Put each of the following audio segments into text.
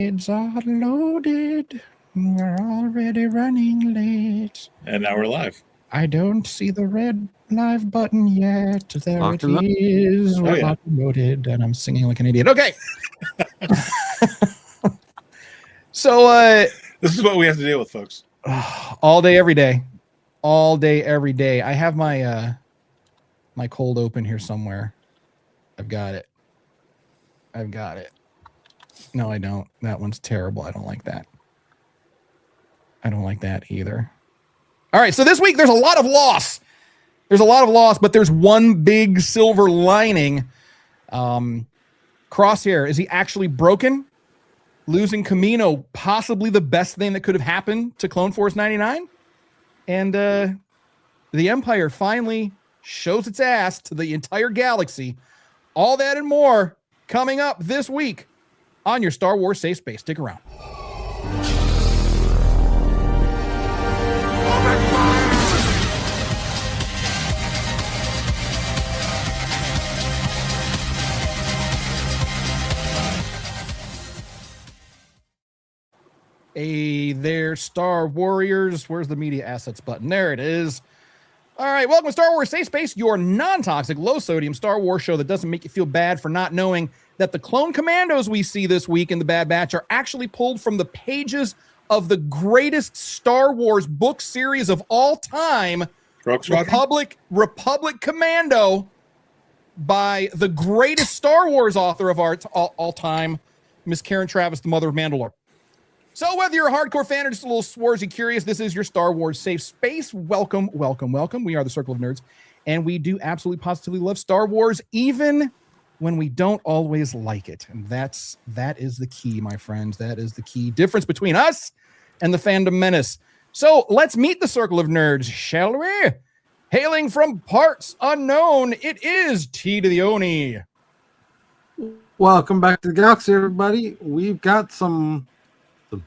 It's all loaded. We're already running late. And now we're live. I don't see the red live button yet. There Locked it and is. We're yeah. locked and loaded, and I'm singing like an idiot. Okay. So, This is what we have to deal with, folks. all day, every day. All day, every day. I have my my cold open here somewhere. I've got it. No, I don't. That one's terrible. I don't like that. I don't like that either. All right, so this week there's a lot of loss. But there's one big silver lining. Crosshair, is he actually broken? Losing Kamino, possibly the best thing that could have happened to Clone Force 99. And the Empire finally shows its ass to the entire galaxy. All that and more coming up this week on your Star Wars Safe Space. Stick around. Hey there, Star Warriors. Where's the media assets button? There it is. All right, welcome to Star Wars Safe Space, your non-toxic, low-sodium Star Wars show that doesn't make you feel bad for not knowing that the clone commandos we see this week in the Bad Batch are actually pulled from the pages of the greatest Star Wars book series of all time, Republic Commando, by the greatest Star Wars author of all time, Miss Karen Traviss, the mother of Mandalore. So whether you're a hardcore fan or just a little swarzy curious, this is your Star Wars Safe Space. Welcome. We are the Circle of Nerds, and we do absolutely positively love Star Wars, even when we don't always like it. And that is the key, my friends. That is the key difference between us and the fandom menace. So let's meet the Circle of Nerds, shall we? Hailing from parts unknown, it is T to the Oni. Welcome back to the galaxy, everybody. We've got some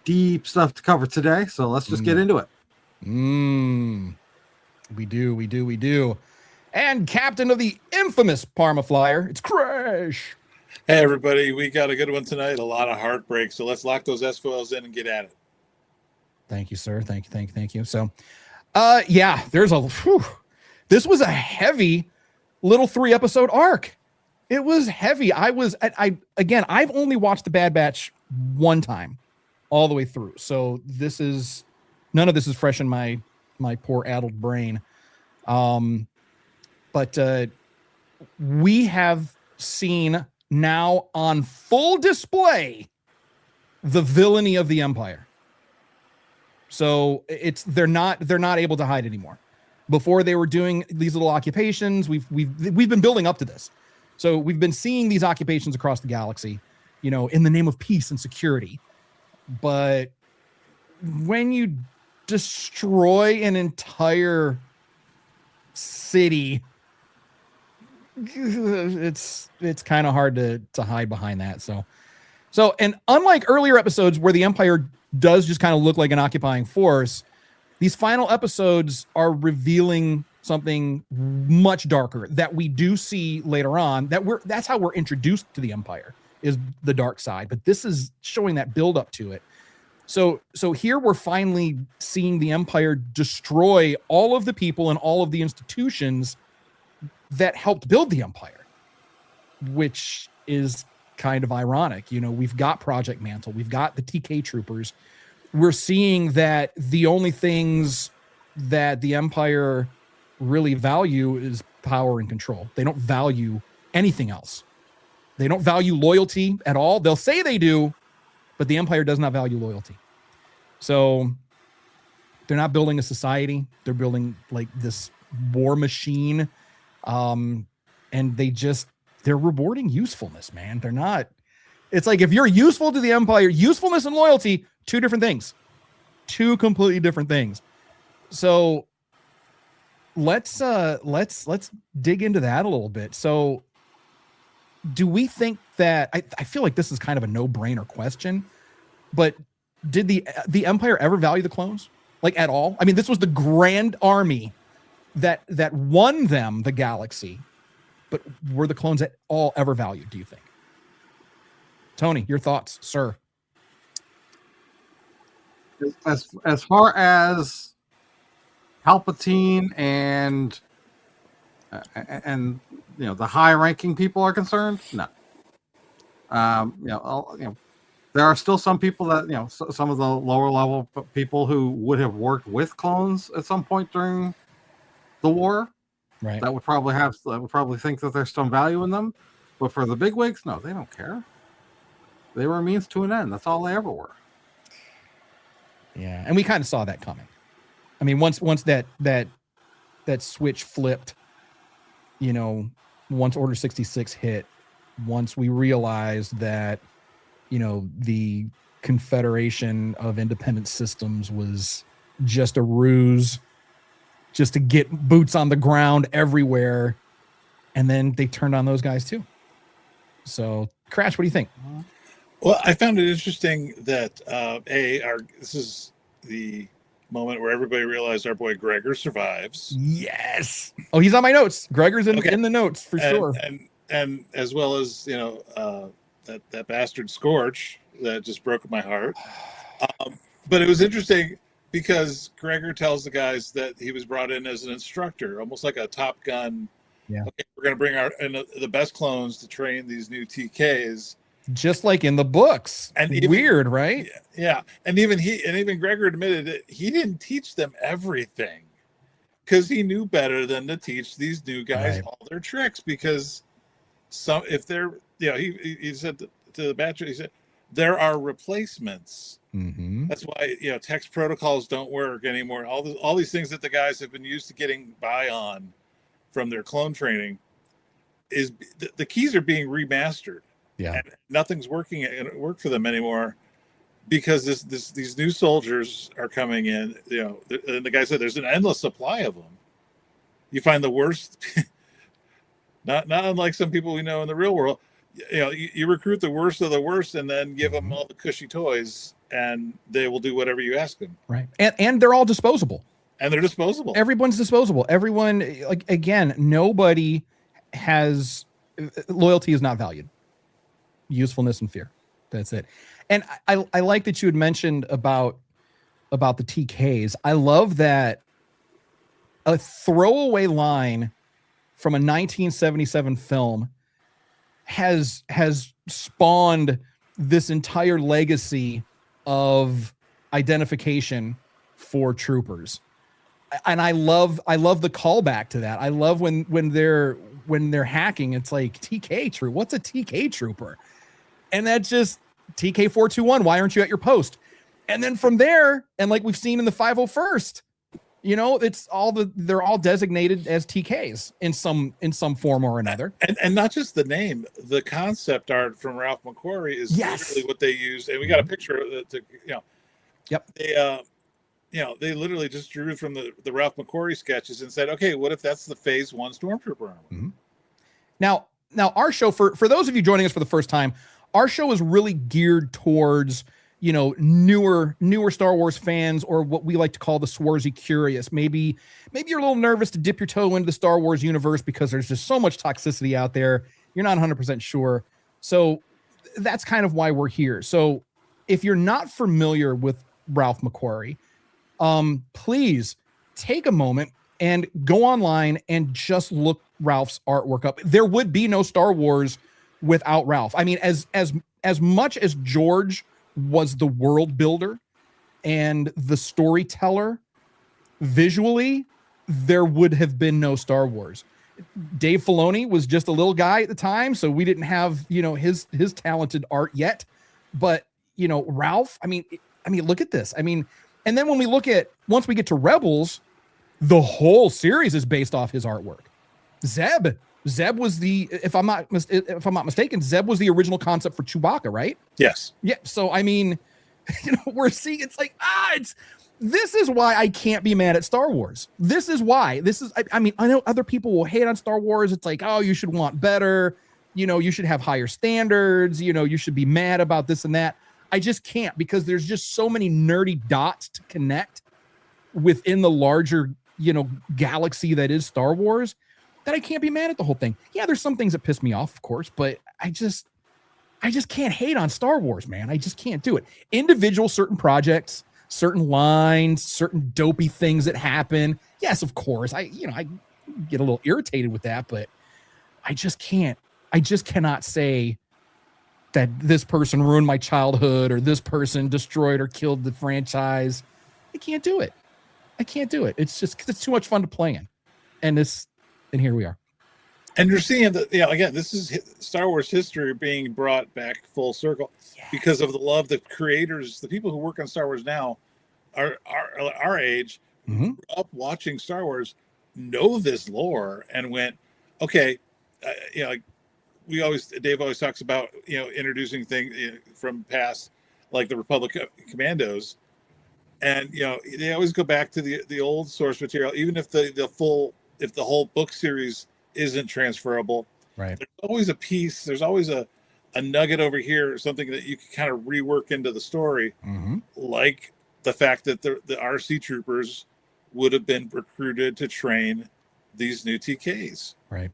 deep stuff to cover today, so let's just get into it. We do. And captain of the infamous Parma Flyer, it's Crash. Hey, everybody. We got a good one tonight. A lot of heartbreak. So let's lock those S-foils in and get at it. Thank you, sir. Thank you. So, this was a heavy little 3-episode arc. It was heavy. I've only watched the Bad Batch one time all the way through. So none of this is fresh in my poor addled brain. But we have seen now on full display the villainy of the Empire. So they're not able to hide anymore. Before they were doing these little occupations, we've been building up to this. So we've been seeing these occupations across the galaxy, in the name of peace and security. But when you destroy an entire city, it's kind of hard to hide behind that. So and unlike earlier episodes where the Empire does just kind of look like an occupying force, these final episodes are revealing something much darker that we do see later on. That's how we're introduced to the Empire, is the dark side. But this is showing that build up to it. So here we're finally seeing the Empire destroy all of the people and all of the institutions that helped build the Empire, which is kind of ironic. We've got Project Mantle, we've got the TK troopers. We're seeing that the only things that the Empire really value is power and control. They don't value anything else. They don't value loyalty at all. They'll say they do, but the Empire does not value loyalty. So they're not building a society. They're building like this war machine. And they're rewarding usefulness, man. They're not. It's like, if you're useful to the Empire, usefulness and loyalty, two different things. Two completely different things. So let's dig into that a little bit. So do we think that, I feel like this is kind of a no-brainer question, but did the Empire ever value the clones? Like, at all? I mean, this was the grand army that won them the galaxy, but were the clones at all ever valued, do you think? Tony, your thoughts, sir? as far as Palpatine and the high ranking people are concerned, no. There are still some people that some of the lower level people who would have worked with clones at some point during the war, Right. that would probably think that there's some value in them. But for the bigwigs, no, they don't care. They were a means to an end. That's all they ever were. Yeah, and we kind of saw that coming. I mean, once that switch flipped, once Order 66 hit, once we realized that, the Confederation of Independent Systems was just a ruse, just to get boots on the ground everywhere, and then they turned on those guys too. So, Crash, what do you think? Well, I found it interesting that this is the moment where everybody realized our boy Gregor survives. Yes. Oh, he's on my notes. Gregor's in the notes for sure. And as well as that bastard Scorch that just broke my heart. But it was interesting because Gregor tells the guys that he was brought in as an instructor, almost like a Top Gun. Yeah. Okay, we're going to bring the best clones to train these new TKs. Just like in the books. And weird, right? Yeah. And even Gregor admitted that he didn't teach them everything because he knew better than to teach these new guys all their tricks. Because if they're, he said to the Bachelor, he said, there are replacements. Mm-hmm. That's why, text protocols don't work anymore. All these things that the guys have been used to getting by on from their clone training is the keys are being remastered. Yeah, and nothing's working and it work for them anymore because these new soldiers are coming in. And the guy said there's an endless supply of them. You find the worst, not unlike some people we know in the real world. You recruit the worst of the worst and then give them all the cushy toys, and they will do whatever you ask them. Right, and they're all disposable. And they're disposable. Everyone's disposable. Everyone, again, nobody has loyalty is not valued. Usefulness and fear. That's it. And I like that you had mentioned about the TKs. I love that a throwaway line from a 1977 film has spawned this entire legacy of identification for troopers. And I love the callback to that. I love when they're hacking, it's like TK troop. What's a TK trooper? And that's just TK 421. Why aren't you at your post? And then from there, and like we've seen in the 501st, it's they're all designated as TKs in some form or another. And not just the name, the concept art from Ralph McQuarrie is literally what they used. And we got a picture of it. Yep. They literally just drew from the Ralph McQuarrie sketches and said, okay, what if that's the Phase 1 Stormtrooper armor? Mm-hmm. Now our show, for those of you joining us for the first time, our show is really geared towards, newer Star Wars fans, or what we like to call the Swarzy curious. Maybe you're a little nervous to dip your toe into the Star Wars universe because there's just so much toxicity out there. You're not 100% sure. So that's kind of why we're here. So if you're not familiar with Ralph McQuarrie, please take a moment and go online and just look Ralph's artwork up. There would be no Star Wars without Ralph. I mean, as much as George was the world builder and the storyteller visually, there would have been no Star Wars. Dave Filoni was just a little guy at the time, so we didn't have, his talented art yet. But, Ralph, I mean, look at this. I mean, and then once we get to Rebels, the whole series is based off his artwork. Zeb was if I'm not mistaken, Zeb was the original concept for Chewbacca, right? Yes. Yeah. So, I mean, we're seeing, it's like, this is why I can't be mad at Star Wars. This is why. I mean, I know other people will hate on Star Wars. It's like, oh, you should want better. You should have higher standards. You should be mad about this and that. I just can't, because there's just so many nerdy dots to connect within the larger, galaxy that is Star Wars, that I can't be mad at the whole thing. Yeah, there's some things that piss me off, of course, but I just can't hate on Star Wars, man. I just can't do it. Individual certain projects, certain lines, certain dopey things that happen. Yes, of course. I get a little irritated with that, but I just cannot say that this person ruined my childhood or this person destroyed or killed the franchise. I can't do it. It's just it's too much fun to play in. And here we are. And you're seeing that, again, this is Star Wars history being brought back full circle because of the love the creators, the people who work on Star Wars now are our age, grew up watching Star Wars, know this lore and went, okay, Dave always talks about, introducing things from past, like the Republic Commandos. And, they always go back to the old source material, even if the whole book series isn't transferable. Right. There's always a piece. There's always a nugget over here, something that you can kind of rework into the story, like the fact that the RC troopers would have been recruited to train these new TKs. Right.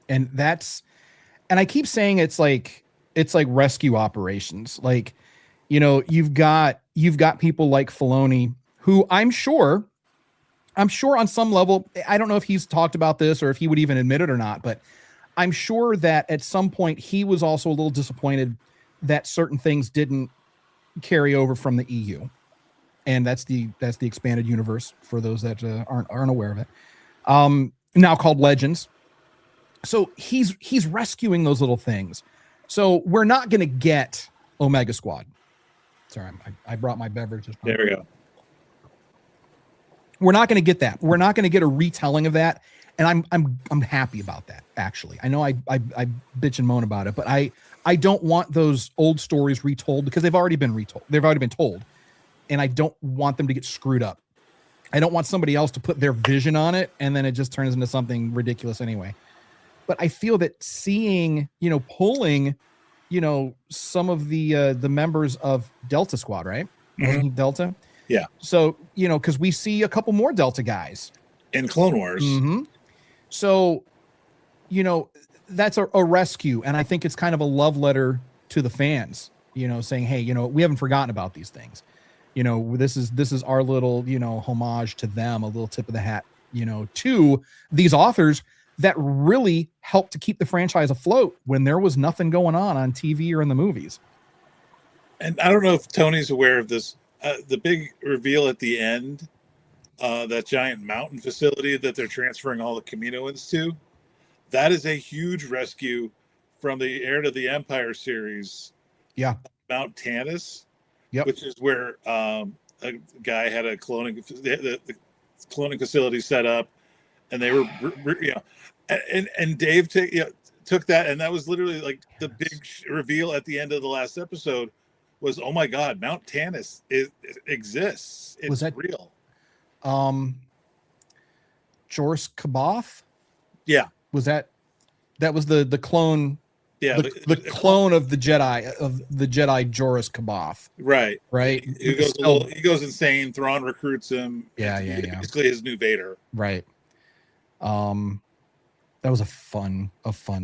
And I keep saying it's like rescue operations. Like, you've got people like Filoni, who I'm sure on some level, I don't know if he's talked about this or if he would even admit it or not, but I'm sure that at some point he was also a little disappointed that certain things didn't carry over from the EU. And that's the expanded universe for those that aren't aware of it. Now called Legends. So he's rescuing those little things. So we're not going to get Omega Squad. Sorry, I brought my beverages. There we go. We're not going to get that. We're not going to get a retelling of that, and I'm happy about that. Actually, I know I bitch and moan about it, but I don't want those old stories retold because they've already been retold. They've already been told, and I don't want them to get screwed up. I don't want somebody else to put their vision on it, and then it just turns into something ridiculous anyway. But I feel that seeing, pulling, some of the members of Delta Squad, right? Delta. Yeah. So, because we see a couple more Delta guys in Clone Wars. So, that's a rescue. And I think it's kind of a love letter to the fans, saying, hey, we haven't forgotten about these things. This is our little, homage to them, a little tip of the hat, to these authors that really helped to keep the franchise afloat when there was nothing going on TV or in the movies. And I don't know if Tony's aware of this. The big reveal at the end, that giant mountain facility that they're transferring all the Kaminoans to, that is a huge rescue from the Heir to the Empire series. Yeah. Mount Tannis, yep. Which is where a guy had a cloning, the cloning facility set up, and they were, and Dave took that, and that was literally like the big reveal at the end of the last episode. Was, oh my God, Mount Tannis exists. It's was that real. Joris Kaboth? Yeah. Was that was the clone? Yeah, the clone of the Jedi Joris Kaboth. Right. He goes insane. Thrawn recruits him. Yeah. Basically his new Vader. Right. That was a fun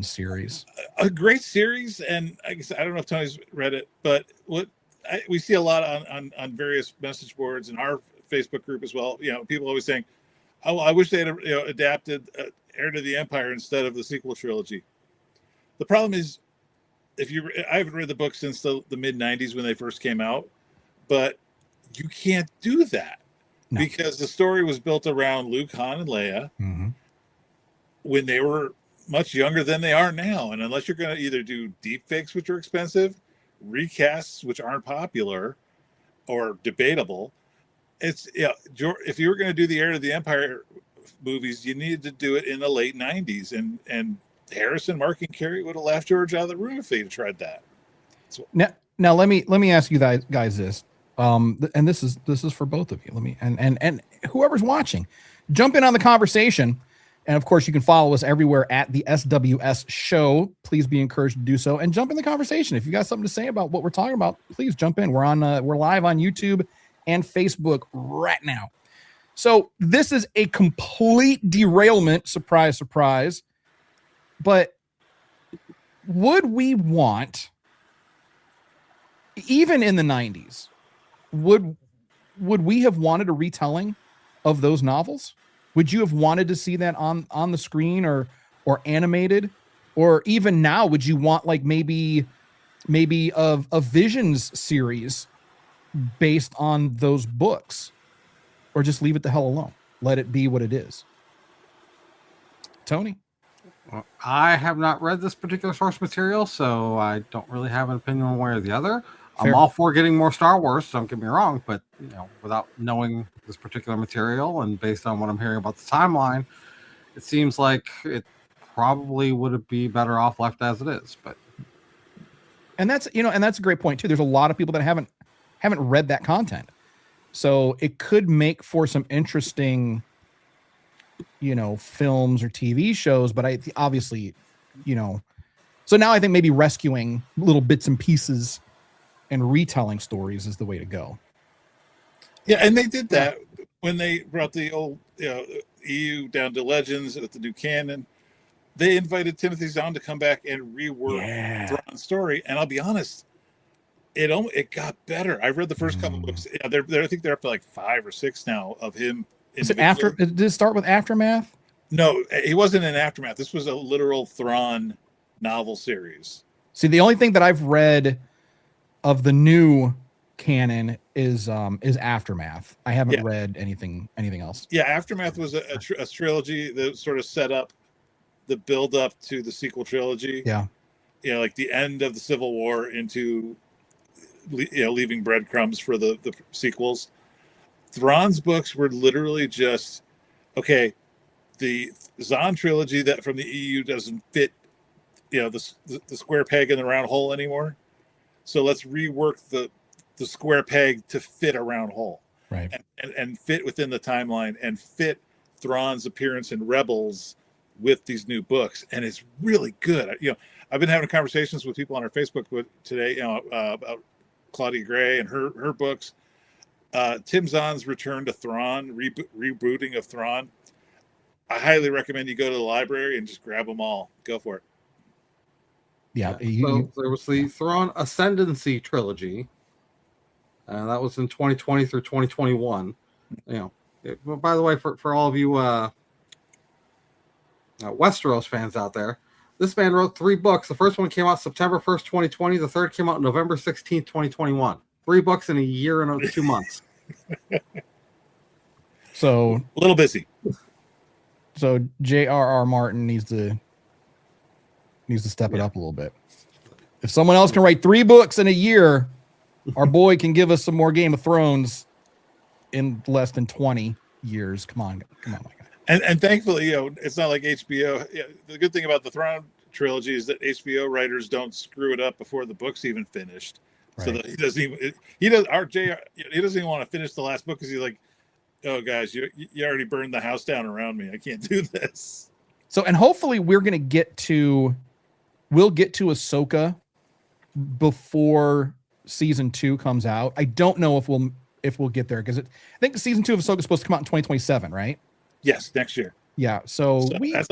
series. A great series, and I guess I don't know if Tony's read it, but we see a lot on various message boards and our Facebook group as well. People always saying, "Oh, I wish they had adapted Heir to the Empire instead of the sequel trilogy." The problem is, I haven't read the book since the mid '90s when they first came out, but you can't do that because the story was built around Luke, Han, and Leia. When they were much younger than they are now. And unless you're going to either do deep fakes, which are expensive, recasts, which aren't popular or debatable, if you were going to do the Heir to the Empire movies, you needed to do it in the late 90s. And Harrison, Mark, and Carrie would have laughed George out of the room if they'd tried that. So, now let me ask you guys this. And this is for both of you. And whoever's watching, jump in on the conversation. And of course, you can follow us everywhere at the SWS Show. Please be encouraged to do so and jump in the conversation. If you got something to say about what we're talking about, please jump in. We're live on YouTube and Facebook right now. So this is a complete derailment. Surprise, surprise. But would we want, even in the 90s, would would we have wanted a retelling of those novels? Would you have wanted to see that on the screen or animated? Or even now, would you want like maybe a Visions series based on those books? Or just leave it the hell alone? Let it be what it is. Tony? Well, I have not read this particular source material, so I don't really have an opinion one way or the other. Fair. I'm all for getting more Star Wars, don't get me wrong, but without knowing this particular material and based on what I'm hearing about the timeline, it seems like it probably would be better off left as it is. But and that's a great point too. There's a lot of people that haven't read that content, so it could make for some interesting films or TV shows. But I obviously so now I think maybe rescuing little bits and pieces and retelling stories is the way to go. Yeah, and they did that when they brought the old EU down to Legends with the new canon. They invited Timothy Zahn to come back and rework Thrawn's story, and I'll be honest, it got better. I read the first couple books. I think they're up to like 5 or 6 now of him. Is it after? Did it start with Aftermath? No, he wasn't in Aftermath. This was a literal Thrawn novel series. See, the only thing that I've read of the new canon is Aftermath. I haven't read anything else. Yeah, Aftermath was a trilogy that sort of set up the build up to the sequel trilogy. Yeah, like the end of the Civil War into leaving breadcrumbs for the sequels. Thrawn's books were literally just the Zahn trilogy that from the EU doesn't fit the square peg in the round hole anymore. So let's rework the square peg to fit a round hole, right? And fit within the timeline and fit Thrawn's appearance in Rebels with these new books, and it's really good. I've been having conversations with people on our Facebook today, about Claudia Gray and her books. Tim Zahn's return to Thrawn, rebooting of Thrawn. I highly recommend you go to the library and just grab them all. Go for it. Yeah. So there was the Thrawn Ascendancy trilogy. That was in 2020 through 2021. By the way, for all of you Westeros fans out there, this man wrote 3 books. The first one came out September 1st, 2020. The third came out November 16th, 2021. 3 books in a year and 2 months. So a little busy. So J.R.R. Martin needs to step it up a little bit. If someone else can write 3 books in a year, our boy can give us some more Game of Thrones in less than 20 years. Come on, my guy. And thankfully, it's not like HBO. The good thing about the Thrawn trilogy is that HBO writers don't screw it up before the book's even finished. Right. So that he doesn't even want to finish the last book because he's like, oh guys, you already burned the house down around me. I can't do this. So, and hopefully we'll get to Ahsoka before season 2 comes out. I don't know if we'll get there because I think season 2 of Ahsoka is supposed to come out in 2027, right? Yes, next year. Yeah, so we got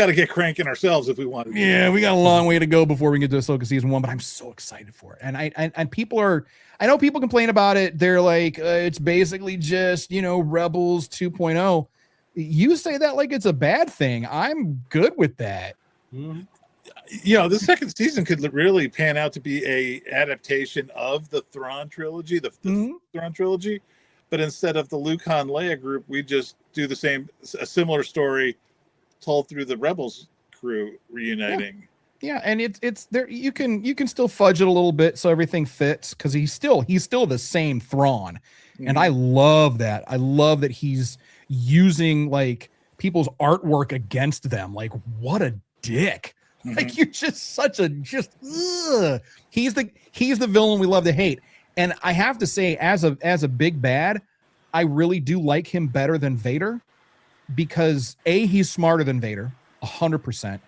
to get cranking ourselves if we want to. Yeah, we got a long way to go before we get to Ahsoka season 1, but I'm so excited for it. And I know people complain about it. They're like, it's basically just Rebels 2.0. You say that like it's a bad thing. I'm good with that. Mm-hmm. The second season could really pan out to be a adaptation of the Thrawn trilogy, the Thrawn trilogy. But instead of the Luke, Han, Leia group, we just do a similar story told through the Rebels crew reuniting. Yeah, and it's there. You can still fudge it a little bit so everything fits because he's still the same Thrawn, and I love that. I love that he's using like people's artwork against them. Like, what a dick! Like, you're just he's the villain we love to hate. And I have to say, as a big bad, I really do like him better than Vader because he's smarter than Vader, 100%.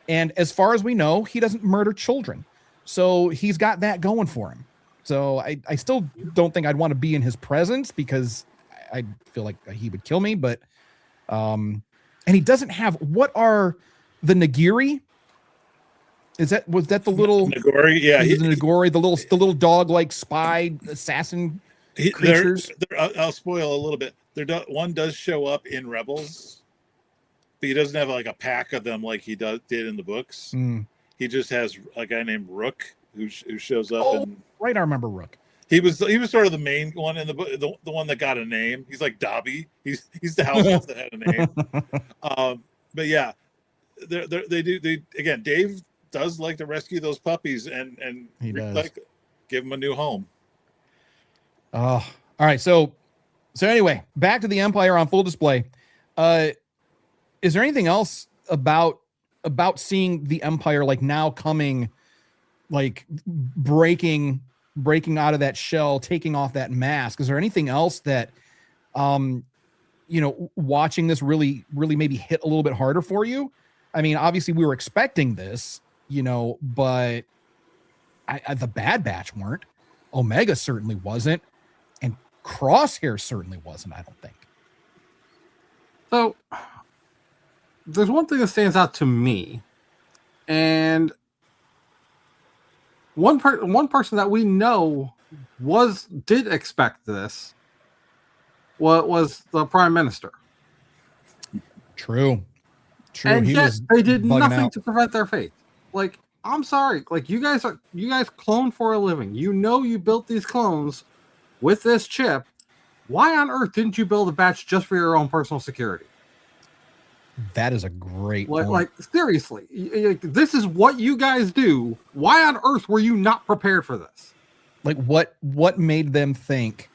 And as far as we know, he doesn't murder children. So he's got that going for him. So I still don't think I'd want to be in his presence because I feel like he would kill me. But and he doesn't have, what are the Nagiri? Was that the little Nagori? Yeah, the Nagori, the little dog like spy assassin creatures. I'll spoil a little bit. One does show up in Rebels, but he doesn't have like a pack of them like he did in the books. Mm. He just has a guy named Rook who shows up. Oh, and right, I remember Rook. he was sort of the main one in the book, the one that got a name. He's like Dobby. He's the house elf that had a name. But yeah, again. Dave does like to rescue those puppies and he does. like give them a new home. Oh, all right. So anyway, back to the Empire on full display. Is there anything else about seeing the Empire like now coming, like breaking out of that shell, taking off that mask? Is there anything else that, watching this really maybe hit a little bit harder for you? I mean, obviously we were expecting this, but the Bad Batch weren't. Omega certainly wasn't. And Crosshair certainly wasn't, I don't think. So there's one thing that stands out to me, and one person that we know did expect this was the Prime Minister. True. And yet they did nothing to prevent their fate. Like, I'm sorry, like you guys clone for a living. You built these clones with this chip. Why on earth didn't you build a batch just for your own personal security? That is a great point. Like seriously, this is what you guys do. Why on earth were you not prepared for this? Like what made them think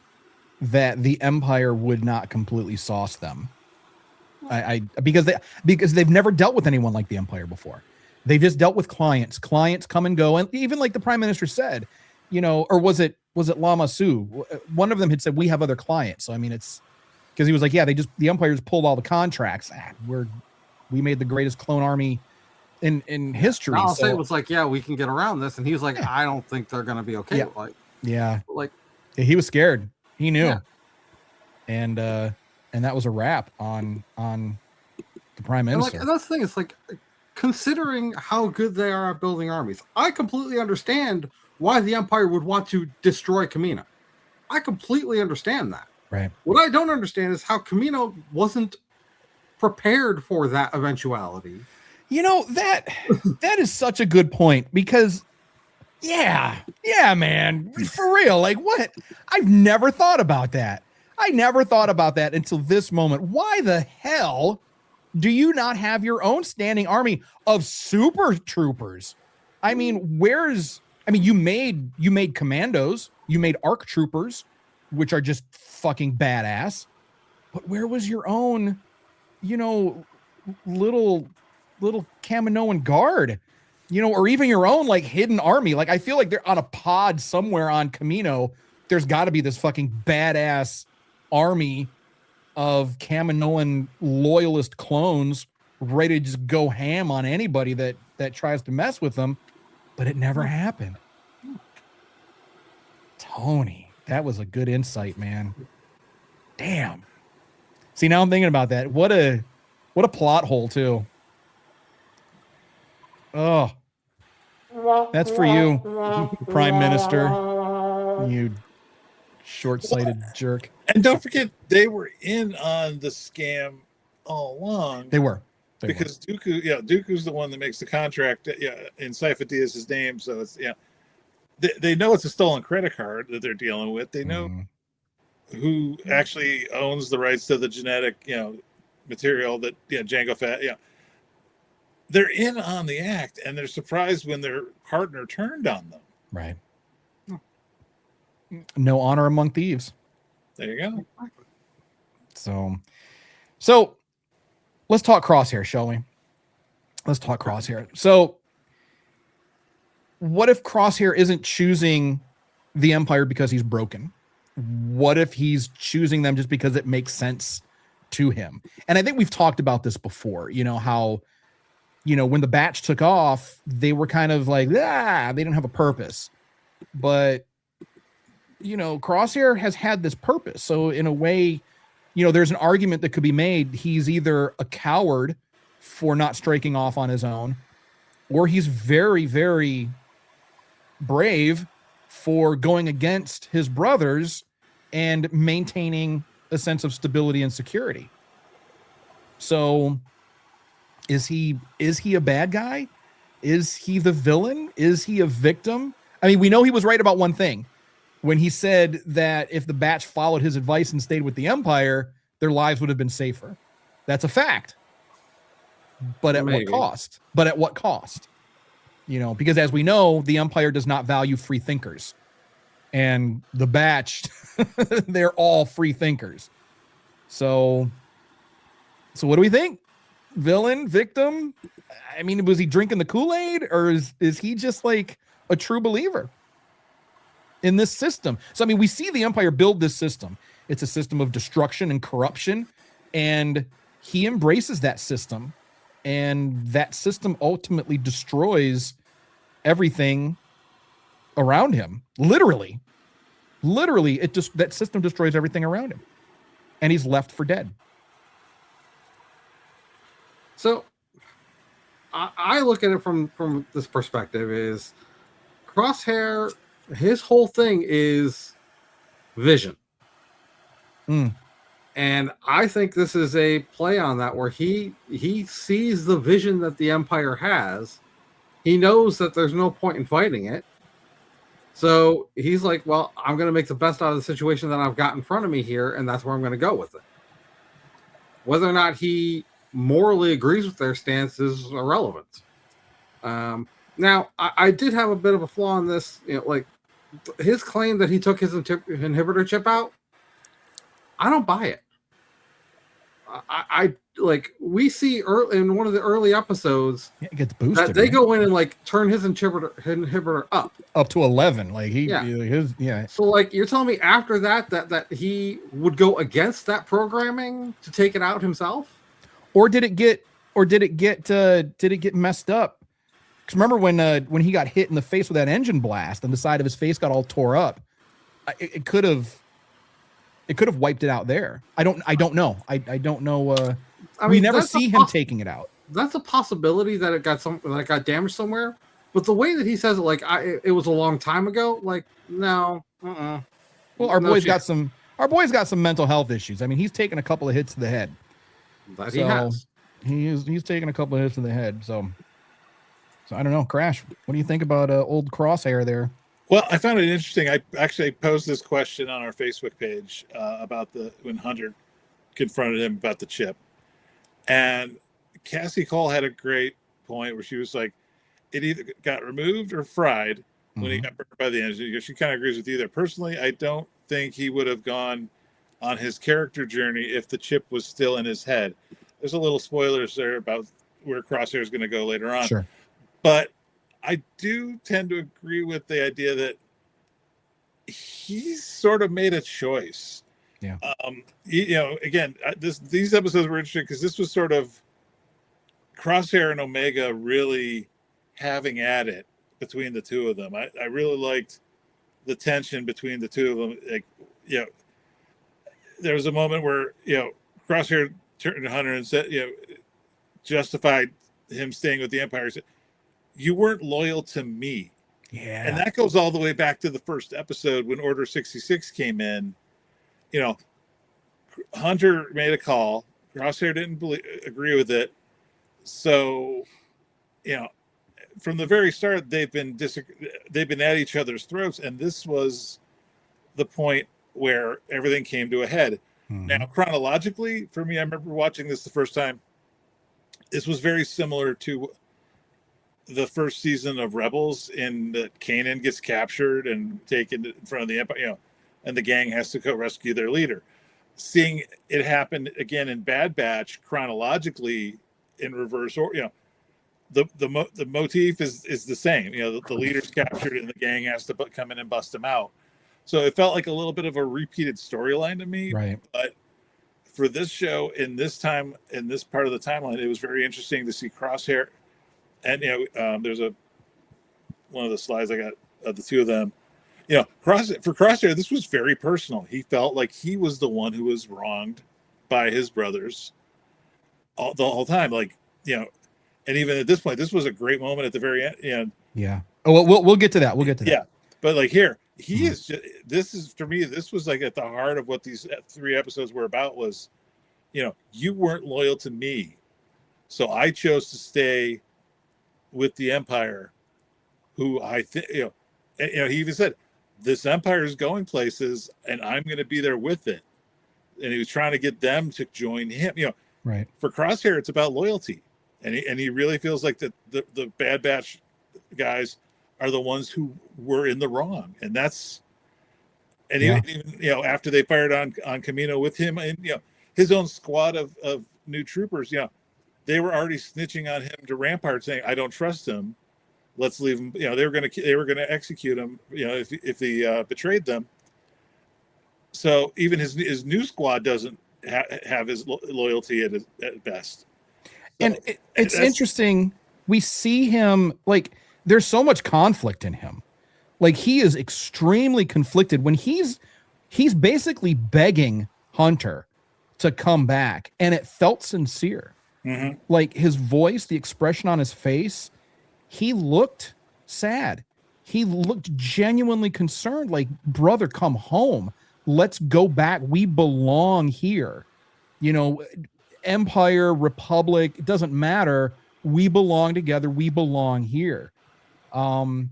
that the Empire would not completely sauce them? Because they've never dealt with anyone like the Empire before. They've just dealt with clients. Clients come and go, and even like the Prime Minister said, or was it Lama Su? One of them had said we have other clients. So I mean, it's because he was like, yeah, the Empire's pulled all the contracts. We made the greatest clone army in history. I'll say it was like, yeah, we can get around this, and he was like, I don't think they're gonna be okay. Yeah. Like he was scared. He knew, yeah. and that was a wrap on the Prime Minister. And that's the thing. It's like, considering how good they are at building armies, I completely understand why the Empire would want to destroy Kamino. I completely understand that. Right. What I don't understand is how Kamino wasn't prepared for that eventuality. That is such a good point, because yeah, man, for real. Like, what? I've never thought about that. I never thought about that until this moment. Why the hell do you not have your own standing army of super troopers? I mean, you made commandos, you made ARC troopers, which are just fucking badass. But where was your own, little Kaminoan guard, or even your own like hidden army? Like, I feel like they're on a pod somewhere on Kamino. There's got to be this fucking badass army of Kaminoan loyalist clones ready to just go ham on anybody that tries to mess with them. But it never happened. Tony, that was a good insight, man. Damn. See, now I'm thinking about that. What a plot hole too. Oh, that's for you, Prime Minister. You short-sighted jerk. And don't forget, they were in on the scam all along. They were. Because Dooku's the one that makes the contract. In Sifo Dyas's name, so it's They know it's a stolen credit card that they're dealing with. They know who actually owns the rights to the genetic, material that Jango Fett. They're in on the act, and they're surprised when their partner turned on them. Right. No honor among thieves. There you go. So let's talk Crosshair, shall we? Let's talk Crosshair. So what if Crosshair isn't choosing the Empire because he's broken? What if he's choosing them just because it makes sense to him? And I think we've talked about this before, how, when the batch took off, they were kind of like, they didn't have a purpose. But, Crosshair has had this purpose. So in a way, there's an argument that could be made. He's either a coward for not striking off on his own, or he's very, very brave for going against his brothers and maintaining a sense of stability and security. So is he a bad guy? Is he the villain? Is he a victim? I mean, we know he was right about one thing when he said that if the Batch followed his advice and stayed with the Empire, their lives would have been safer. That's a fact. But at what cost? But at what cost? You know, because as we know, the Empire does not value free thinkers. And the Batch, they're all free thinkers. So what do we think? Villain, victim? I mean, was he drinking the Kool-Aid, or is he just like a true believer in this system? So, I mean, we see the Empire build this system. It's a system of destruction and corruption, and he embraces that system, and that system ultimately destroys everything around him. Literally, that system destroys everything around him, and he's left for dead. So I look at it from this perspective is Crosshair, his whole thing is vision. And I think this is a play on that where he sees the vision that the Empire has. He knows that there's no point in fighting it. So he's like, well, I'm going to make the best out of the situation that I've got in front of me here, and that's where I'm going to go with it. Whether or not he morally agrees with their stance is irrelevant. Now, I did have a bit of a flaw in this. You know, like his claim that he took his inhibitor chip out, I don't buy it. I like we see in one of the early episodes, it gets boosted. That they go in and like turn his inhibitor up to 11. Like So like you're telling me after that he would go against that programming to take it out himself, or did it get messed up? Because remember when he got hit in the face with that engine blast and the side of his face got all tore up, it could have wiped it out there. I don't know. I don't know. We never see him taking it out. That's a possibility that it got damaged somewhere. But the way that he says it, like it was a long time ago. Like no. Well, our boy's got some mental health issues. I mean, he's taken a couple of hits to the head. That he has. He's taken a couple of hits to the head. So I don't know. Crash, what do you think about old Crosshair there? Well, I found it interesting. I actually posed this question on our Facebook page about when Hunter confronted him about the chip. And Cassie Cole had a great point where she was like, it either got removed or fried when he got burned by the engine. She kind of agrees with you there. Personally, I don't think he would have gone on his character journey if the chip was still in his head. There's a little spoilers there about where Crosshair is going to go later on. Sure. But I do tend to agree with the idea that he's sort of made a choice. Yeah. Again, these episodes were interesting because this was sort of Crosshair and Omega really having at it between the two of them. I really liked the tension between the two of them. Like, there was a moment where, Crosshair turned to Hunter and said, justified him staying with the Empire. He said, you weren't loyal to me. Yeah. And that goes all the way back to the first episode when Order 66 came in. Hunter made a call. Crosshair didn't agree with it. So, from the very start, they've been at each other's throats. And this was the point where everything came to a head. Now, chronologically, for me, I remember watching this the first time. This was very similar to the first season of Rebels, in that Kanan gets captured and taken in front of the Empire, and the gang has to go rescue their leader. Seeing it happen again in Bad Batch chronologically in reverse, or the motif is the same. The leader's captured and the gang has to come in and bust him out. So it felt like a little bit of a repeated storyline to me. Right. But for this show, in this part of the timeline, it was very interesting to see Crosshair. And there's one of the slides I got of the two of them. For Crosshair, this was very personal. He felt like he was the one who was wronged by his brothers the whole time. Like, and even at this point, this was a great moment at the very end. Yeah. Oh, well, we'll get to that. We'll get to that. Yeah. But like here, he is just, this is, for me, this was like at the heart of what these 3 episodes were about was, you weren't loyal to me. So I chose to stay with the Empire, who I think, he even said, this Empire is going places and I'm going to be there with it. And he was trying to get them to join him. Right. For Crosshair, it's about loyalty. And he really feels like the Bad Batch guys are the ones who were in the wrong. And that's, and even after they fired on Kamino with him and, his own squad of new troopers, they were already snitching on him to Rampart saying, I don't trust him. Let's leave him. They were going to execute him, if he betrayed them. So even his new squad doesn't have his loyalty at best. So, and it's interesting. We see him, like, there's so much conflict in him. Like, he is extremely conflicted when he's basically begging Hunter to come back. And it felt sincere. Mm-hmm. Like, his voice, the expression on his face, he looked sad. He looked genuinely concerned. Like, brother, come home. Let's go back. We belong here. Empire, Republic, it doesn't matter. We belong together. We belong here. And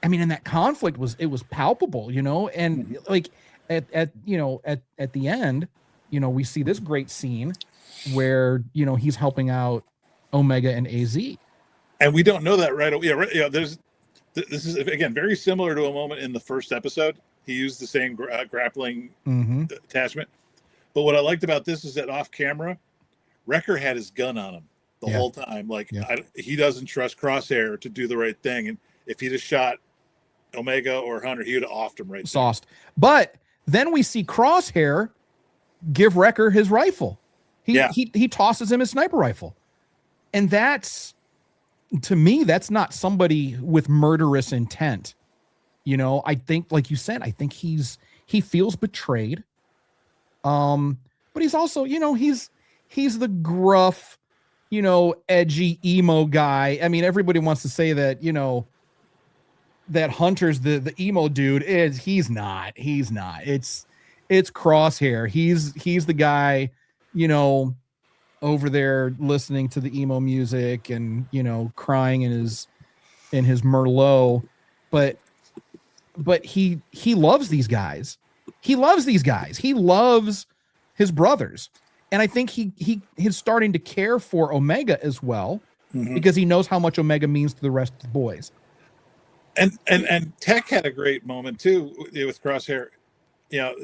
that conflict was palpable, and like at the end, we see this great scene where, he's helping out Omega and AZ. And we don't know that right away. This is, again, very similar to a moment in the first episode. He used the same grappling attachment. But what I liked about this is that off camera, Wrecker had his gun on him the whole time. Like, he doesn't trust Crosshair to do the right thing. And if he'd have shot Omega or Hunter, he would have offed him right there. Sauced. But then we see Crosshair give Wrecker his rifle. He tosses him his sniper rifle. And that's, to me, that's not somebody with murderous intent. I think, like you said, I think he feels betrayed. But he's also, he's the gruff, edgy emo guy. I mean, everybody wants to say that, that Hunter's the emo dude. He's not. It's Crosshair. He's the guy, over there listening to the emo music and, crying in his Merlot. But he loves these guys. He loves these guys. He loves his brothers. And I think he's starting to care for Omega as well, because he knows how much Omega means to the rest of the boys. And Tech had a great moment too with Crosshair. In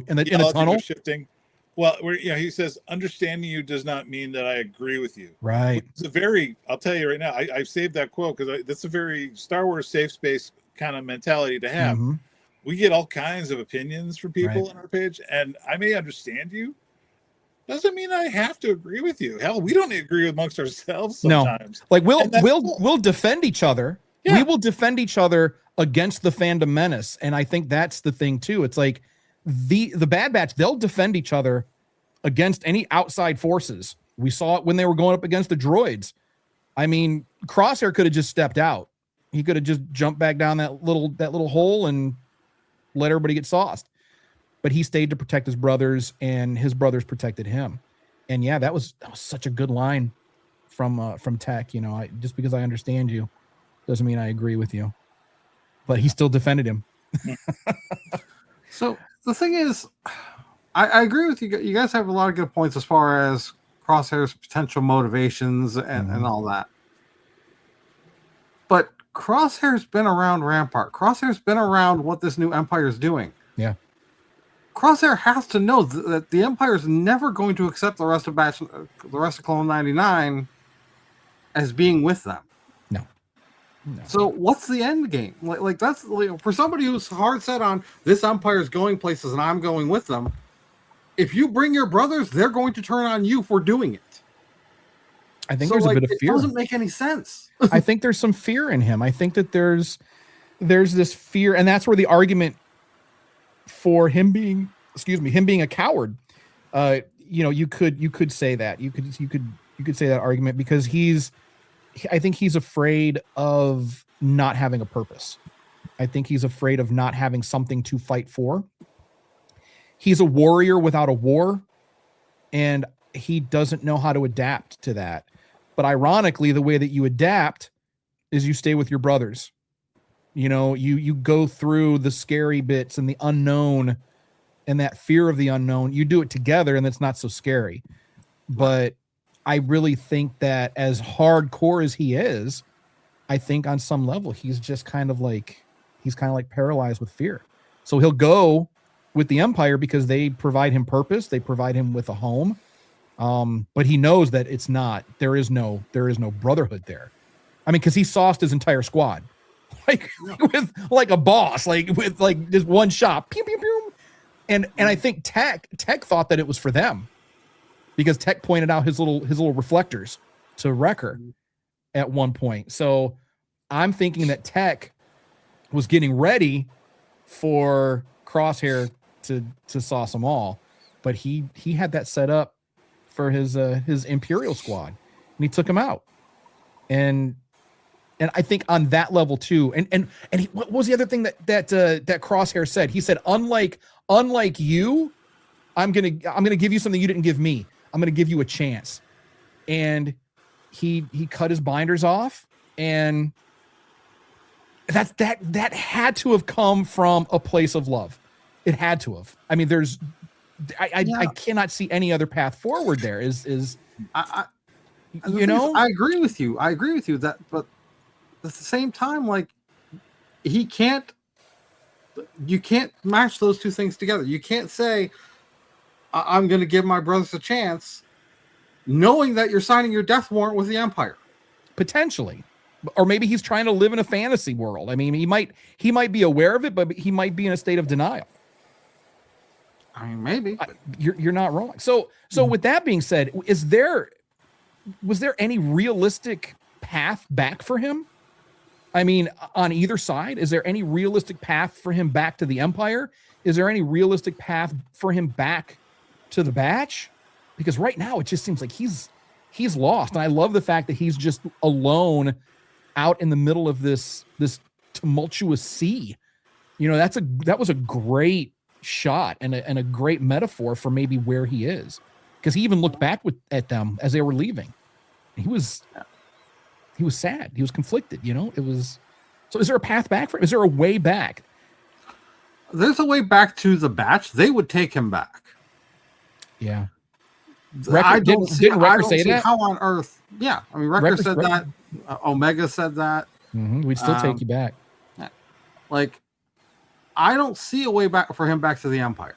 the tunnel shifting. Well, he says, understanding you does not mean that I agree with you. Right. It's I'll tell you right now, I've saved that quote because that's a very Star Wars safe space kind of mentality to have. We get all kinds of opinions from people on our page, and I may understand you. Doesn't mean I have to agree with you. Hell, we don't agree amongst ourselves sometimes. No. Like, we'll defend each other. Yeah. We will defend each other against the fandom menace. And I think that's the thing too. It's like the Bad Batch, they'll defend each other against any outside forces. We saw it when they were going up against the droids. I mean, Crosshair could have just stepped out. He could have just jumped back down that little hole and let everybody get sauced. But he stayed to protect his brothers, and his brothers protected him. And yeah, that was such a good line from Tech. Just because I understand you doesn't mean I agree with you. But he still defended him. So the thing is, I agree with you. You guys have a lot of good points as far as Crosshair's potential motivations and all that. But Crosshair's been around Rampart. Crosshair's been around what this new Empire is doing. Yeah. Crosshair has to know that the Empire is never going to accept the rest of Clone 99 as being with them. No. So what's the end game? Like that's for somebody who's hard set on this Empire is going places and I'm going with them. If you bring your brothers, they're going to turn on you for doing it. I think there's a bit of fear. It doesn't make any sense. I think there's some fear in him. I think that there's this fear, and that's where the argument for him being a coward. You could say that. You could say that argument because I think he's afraid of not having a purpose. I think he's afraid of not having something to fight for. He's a warrior without a war, and he doesn't know how to adapt to that. But ironically, the way that you adapt is you stay with your brothers. You know, you go through the scary bits and the unknown and that fear of the unknown. You do it together, and it's not so scary. But I really think that as hardcore as he is, I think on some level he's just kind of like paralyzed with fear. So he'll go with the Empire because they provide him purpose, they provide him with a home. But he knows that there is no brotherhood there. I mean, because he sauced his entire squad, like with like a boss, like with like just one shot, pew, pew, pew. And I think Tech thought that it was for them, because Tech pointed out his little reflectors to Wrecker at one point. So I'm thinking that Tech was getting ready for Crosshair to sauce them all, but he had that set up for his Imperial squad, and he took him out. And I think on that level too. And what was the other thing that Crosshair said? He said, unlike you, I'm gonna give you something you didn't give me. I'm gonna give you a chance. And he cut his binders off, and that had to have come from a place of love. It had to have. I mean, I cannot see any other path forward. There is I agree with you. That, but at the same time, like, you can't match those two things together. You can't say I'm going to give my brothers a chance, knowing that you're signing your death warrant with the Empire. Potentially. Or maybe he's trying to live in a fantasy world. I mean, he might be aware of it, but he might be in a state of denial. I mean, maybe. You're not wrong. So with that being said, was there any realistic path back for him? I mean, on either side, is there any realistic path for him back to the Empire? Is there any realistic path for him back to the Batch? Because right now it just seems like he's lost. And I love the fact that he's just alone out in the middle of this tumultuous sea. You know, that was a great shot and a great metaphor for maybe where he is, because he even looked back at them as they were leaving. He was sad. He was conflicted. You know, it was. So is there a path back for him? Is there a way back? There's a way back to the Batch. They would take him back. Yeah. Didn't Wrecker say that? How on earth? Yeah, I mean, Wrecker said that. Omega said that. Mm-hmm. We'd still take you back. Yeah. Like, I don't see a way back for him back to the Empire.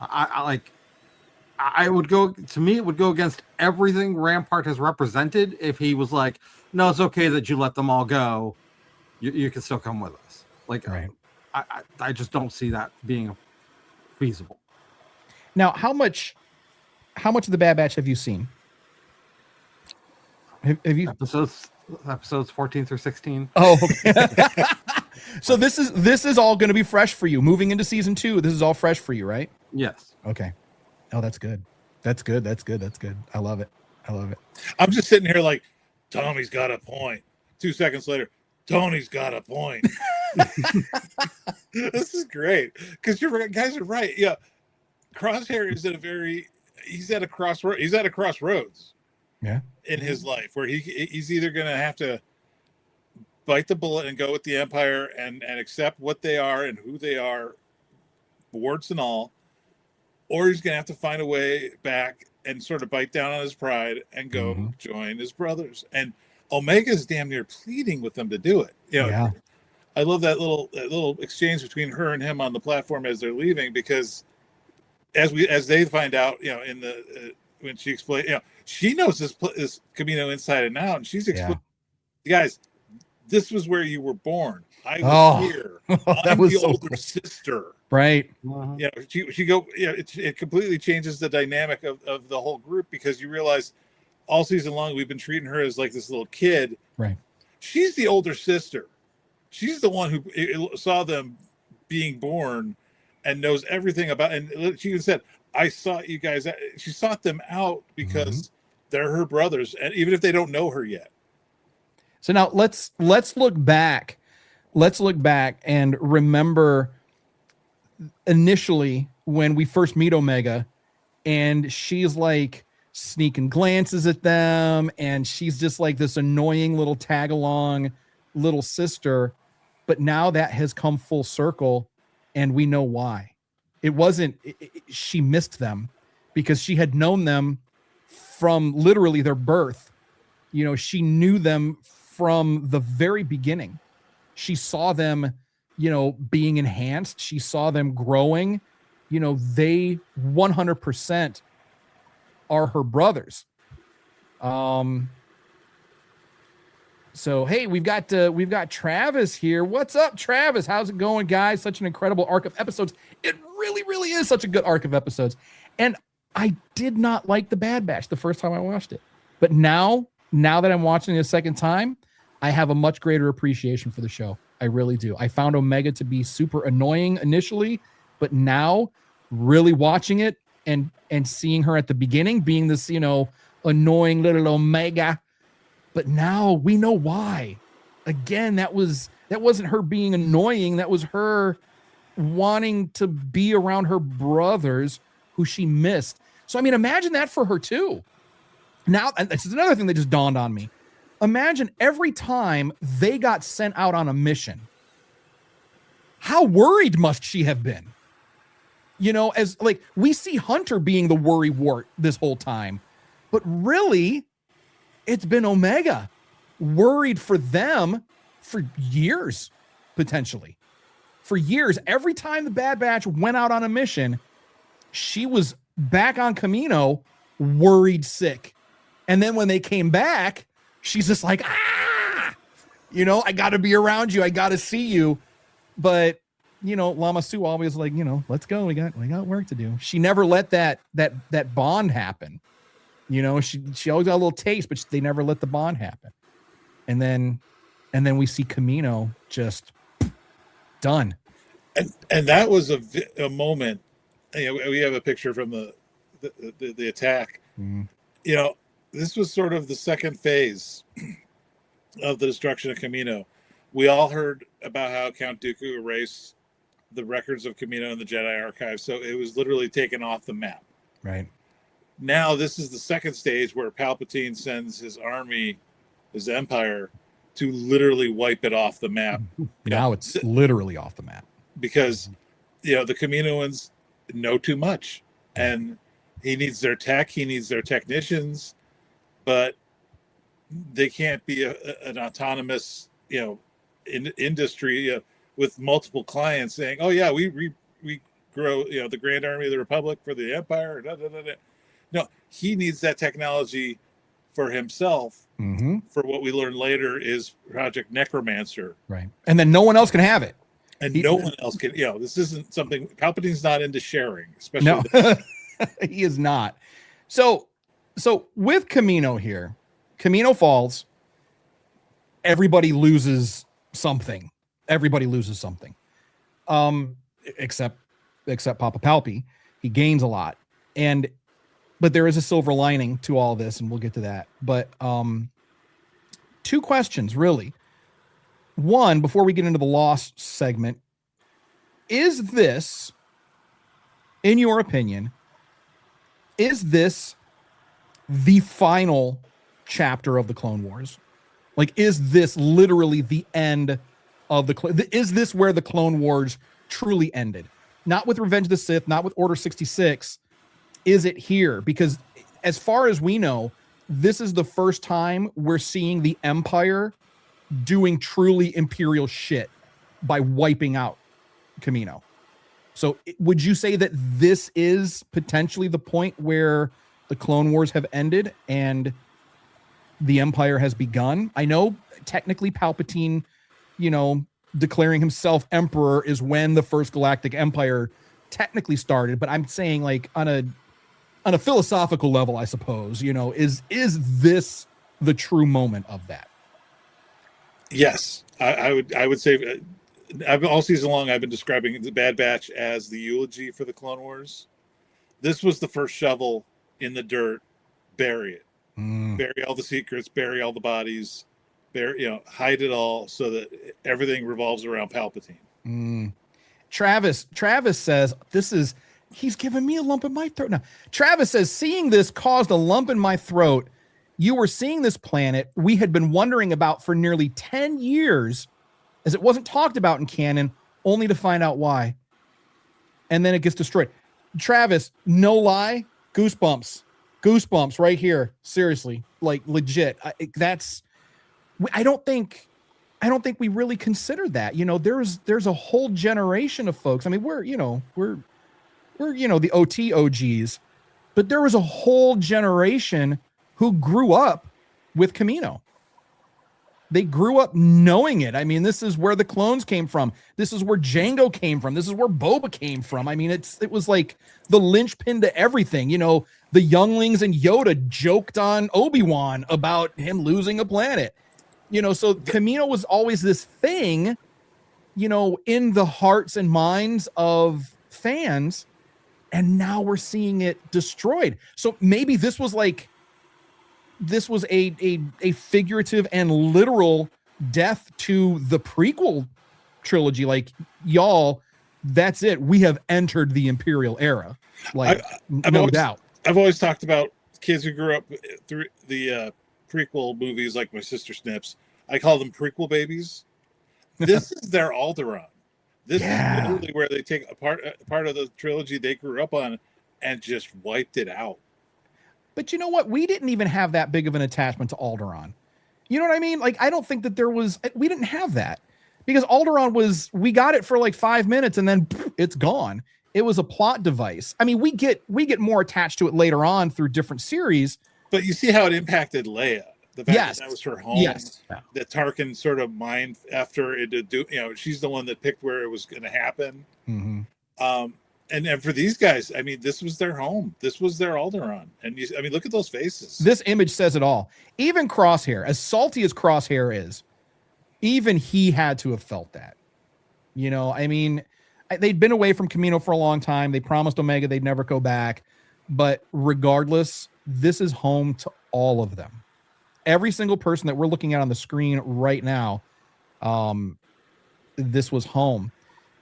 It would go against everything Rampart has represented if he was like, no, it's okay that you let them all go. You can still come with us. Like, right. I just don't see that being feasible. Now, how much of the Bad Batch have you seen? Have you episodes 14 through 16? Oh, okay. So this is all going to be fresh for you moving into season 2. This is all fresh for you, right? Yes. Okay. Oh, that's good. That's good. I love it. I'm just sitting here like, Tommy's got a point. 2 seconds later, Tony's got a point. This is great because you guys are right. Yeah, Crosshair is he's at a crossroad. He's at a crossroads. Yeah. In his life, where he's either going to have to bite the bullet and go with the Empire and accept what they are and who they are, warts and all, or he's going to have to find a way back and sort of bite down on his pride and go join his brothers. And Omega's damn near pleading with them to do it. You know, yeah. I love that little exchange between her and him on the platform as they're leaving, because as they find out, you know, in the when she explained, you know, she knows this Kamino inside and out, and she's explaining, guys, this was where you were born. I was here. I'm the older sister. Right. Mm-hmm. You know, she go. Yeah, it completely changes the dynamic of the whole group, because you realize all season long we've been treating her as like this little kid. Right. She's the older sister. She's the one who saw them being born and knows everything about. And she even said, "I sought you guys." She sought them out because they're her brothers, and even if they don't know her yet. So now let's look back let's look back and remember initially when we first meet Omega, and she's like sneaking glances at them, and she's just like this annoying little tag along little sister. But now that has come full circle, and we know why. It wasn't she missed them because she had known them from literally their birth. You know, she knew them from the very beginning. She saw them, you know, being enhanced. She saw them growing. You know, they 100% are her brothers. So hey, we've got Travis here. What's up, Travis? How's it going, guys? Such an incredible arc of episodes. It really is such a good arc of episodes. And I did not like the Bad Batch the first time I watched it, but now that I'm watching it a second time, I have a much greater appreciation for the show. I really do. I found Omega to be super annoying initially, but now really watching it and seeing her at the beginning being this, you know, annoying little Omega, but now we know why. Again, that wasn't her being annoying. That was her wanting to be around her brothers who she missed. So, I mean, imagine that for her too. Now, and this is another thing that just dawned on me. Imagine every time they got sent out on a mission, how worried must she have been? You know, as like we see Hunter being the worry wart this whole time, but really it's been Omega worried for them for years, potentially. For years, every time the Bad Batch went out on a mission, she was back on Kamino, worried sick. And then when they came back, she's just like, you know, I got to be around you. I got to see you. But, you know, Lama Su always like, you know, let's go. We got work to do. She never let that bond happen. You know, she always got a little taste, but they never let the bond happen. And then we see Kamino just done. And that was a moment. You know, we have a picture from the attack. Mm. You know, this was sort of the second phase of the destruction of Kamino. We all heard about how Count Dooku erased the records of Kamino in the Jedi Archive, so it was literally taken off the map. Right. Now this is the second stage where Palpatine sends his army, his Empire, to literally wipe it off the map. Now it's literally off the map. Because, you know, the Kaminoans know too much. And he needs their tech, he needs their technicians, but they can't be an autonomous, you know, industry with multiple clients saying, oh yeah, we grow, you know, the Grand Army of the Republic for the Empire. No, he needs that technology for himself. Mm-hmm. For what we learn later is Project Necromancer. Right. And then no one else can have it. And no one else can, you know, this isn't something, Palpatine's not into sharing, especially. No, he is not. So with Kamino here, Kamino falls, everybody loses something. Everybody loses something. Except Papa Palpi. He gains a lot. But there is a silver lining to all this, and we'll get to that. But two questions, really. One, before we get into the Lost segment, is this, in your opinion, is this the final chapter of the Clone Wars? Like, is this literally the end of is this where the Clone Wars truly ended? Not with Revenge of the Sith, not with Order 66. Is it here? Because as far as we know, this is the first time we're seeing the Empire doing truly Imperial shit by wiping out Kamino. So would you say that this is potentially the point where the Clone Wars have ended and the Empire has begun? I know technically Palpatine, you know, declaring himself Emperor is when the first Galactic Empire technically started, but I'm saying like on a philosophical level, I suppose, you know, is this the true moment of that? Yes, I would say all season long I've been describing the Bad Batch as the eulogy for the Clone Wars. This was the first shovel in the dirt. Bury it. Bury all the secrets. Bury all the bodies. hide it all so that everything revolves around Palpatine. Travis says he's giving me a lump in my throat now. Travis says, seeing this caused a lump in my throat. You were seeing this planet we had been wondering about for nearly 10 years, as it wasn't talked about in canon, only to find out why. And then it gets destroyed. Travis, no lie, goosebumps right here. Seriously, like legit. I don't think we really considered that. There's a whole generation of folks. I mean, we're the OT OGs, but there was a whole generation who grew up with Kamino. They grew up knowing it. I mean, this is where the clones came from. This is where Jango came from. This is where Boba came from. I mean, it was like the linchpin to everything. The younglings and Yoda joked on Obi-Wan about him losing a planet. So Kamino was always this thing, in the hearts and minds of fans. And now we're seeing it destroyed. So maybe this was a figurative and literal death to the prequel trilogy. Like, y'all, that's it. We have entered the Imperial era. No doubt. I've always talked about kids who grew up through the prequel movies, like my sister Snips. I call them prequel babies. This is their Alderaan. This is literally where they take a part of the trilogy they grew up on and just wiped it out. But you know what? We didn't even have that big of an attachment to Alderaan. You know what I mean? Like, I don't think that we didn't have that, because Alderaan we got it for like 5 minutes and then it's gone. It was a plot device. I mean, we get more attached to it later on through different series. But you see how it impacted Leia. The fact that was her home. Yes. That Tarkin sort of mined after it to do. She's the one that picked where it was going to happen. Mm-hmm. And for these guys, I mean, this was their home. This was their Alderaan. And look at those faces. This image says it all. Even Crosshair, as salty as Crosshair is, even he had to have felt that. I mean, they'd been away from Kamino for a long time. They promised Omega they'd never go back. But regardless, this is home to all of them. Every single person that we're looking at on the screen right now, this was home.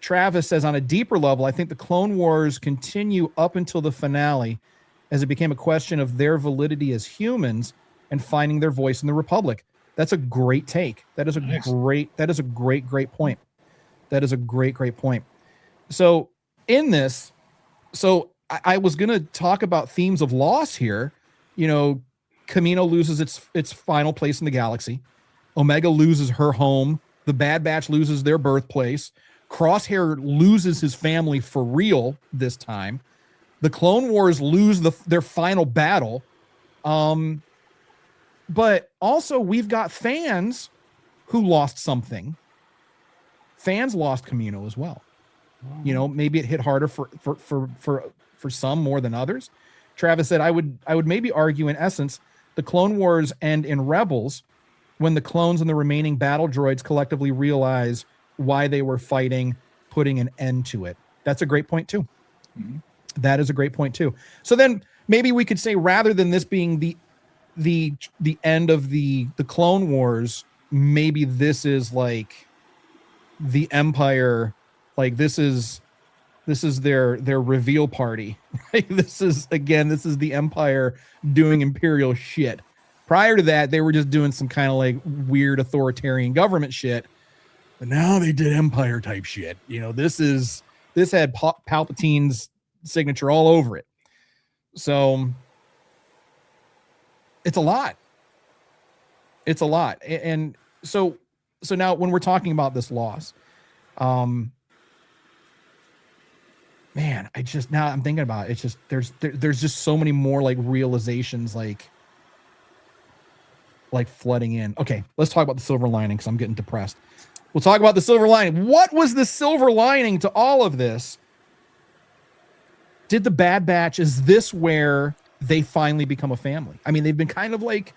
Travis says, on a deeper level, I think the Clone Wars continue up until the finale, as it became a question of their validity as humans and finding their voice in the Republic. That's a great take. That is a great point. That is a great point. So in this, I was going to talk about themes of loss here. Kamino loses its final place in the galaxy. Omega loses her home. The Bad Batch loses their birthplace. Crosshair loses his family for real this time. The Clone Wars lose their final battle. But also we've got fans who lost something. Fans lost Kamino as well. Maybe it hit harder for some more than others. Travis said, I would maybe argue, in essence, the Clone Wars end in Rebels, when the clones and the remaining battle droids collectively realize why they were fighting, putting an end to it. That's a great point too. Mm-hmm. That is a great point too. So then maybe we could say, rather than this being the end of the Clone Wars, maybe this is like the Empire, like this is their reveal party. Right? This is the Empire doing Imperial shit. Prior to that, they were just doing some kind of like weird authoritarian government shit. But now they did Empire type shit. This had Palpatine's signature all over it. So it's a lot. And so now when we're talking about this loss, man, I'm thinking about it. It's just, there's just so many more like realizations, like flooding in. Okay, let's talk about the silver lining, because I'm getting depressed. We'll talk about the silver lining. What was the silver lining to all of this? Did the Bad Batch, is this where they finally become a family? I mean, they've been kind of like,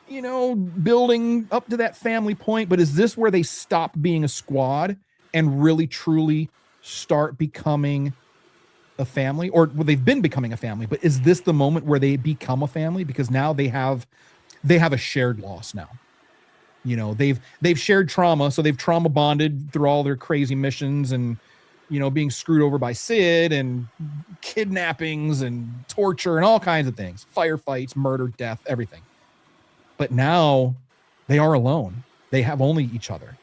building up to that family point, but is this where they stop being a squad and really truly start becoming a family? Or they've been becoming a family, but is this the moment where they become a family? Because now they have a shared loss now. You know, they've shared trauma, so they've trauma bonded through all their crazy missions and, you know, being screwed over by Sid and kidnappings and torture and all kinds of things, firefights, murder, death, everything. But now they are alone. They have only each other.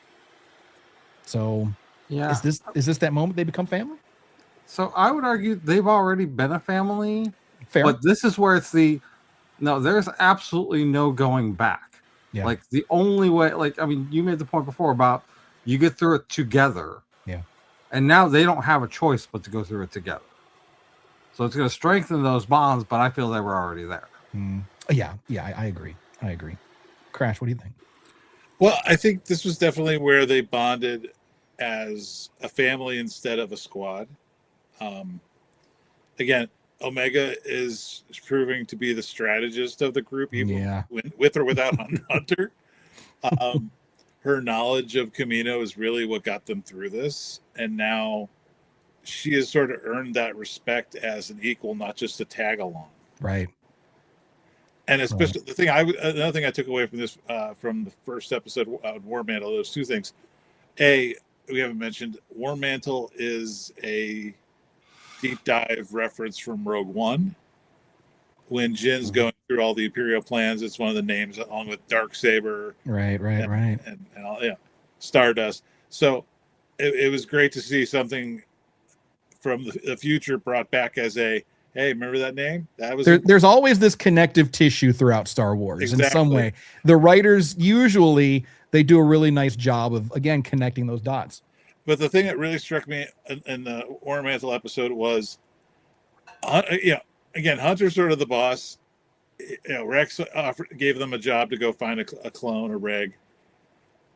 So Yeah. is this that moment they become family? So I would argue they've already been a family. Fair. But this is where there's absolutely no going back. Yeah. Like the only way, like, I mean, you made the point before about you get through it together. Yeah. And now they don't have a choice but to go through it together. So it's going to strengthen those bonds, but I feel they were already there. Yeah. I agree. Crash, what do you think? Well, I think this was definitely where they bonded as a family instead of a squad. Again, Omega is proving to be the strategist of the group, even with or without Hunter. Her knowledge of Kamino is really what got them through this. And now she has sort of earned that respect as an equal, not just a tag along. Right. And especially another thing I took away from this, from the first episode of War-Mantle, there's two things. A, we haven't mentioned, War-Mantle is a deep dive reference from Rogue One. When Jin's going through all the Imperial plans, it's one of the names along with Darksaber. Right. And all, Stardust. So it was great to see something from the future brought back as a, hey, remember that name? That was there's always this connective tissue throughout Star Wars exactly. in some way. The writers usually they do a really nice job of again connecting those dots. But the thing that really struck me in the War-Mantle episode was, again, Hunter's sort of the boss. Rex gave them a job to go find a clone, a reg.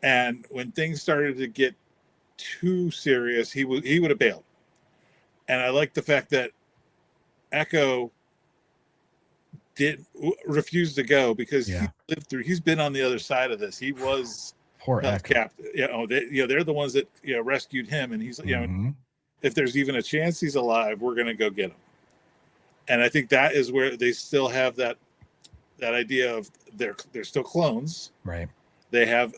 And when things started to get too serious, he would have bailed. And I like the fact that Echo refused to go because he lived through. He's been on the other side of this. He was poor Echo. Captain. They're the ones that rescued him, and he's if there's even a chance he's alive, we're gonna go get him. And I think that is where they still have that idea of they're still clones, right? They have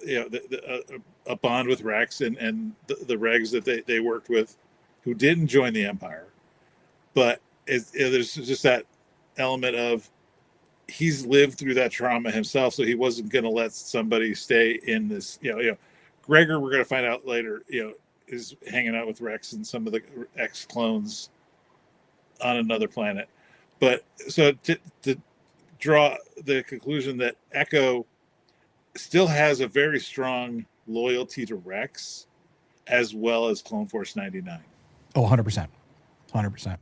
a bond with Rex and the regs that they worked with, who didn't join the Empire, but there's just that element of he's lived through that trauma himself, so he wasn't going to let somebody stay in this. Gregor, we're going to find out later, is hanging out with Rex and some of the ex clones on another planet. But so to draw the conclusion that Echo still has a very strong loyalty to Rex, as well as Clone Force 99. Oh, 100%. 100%.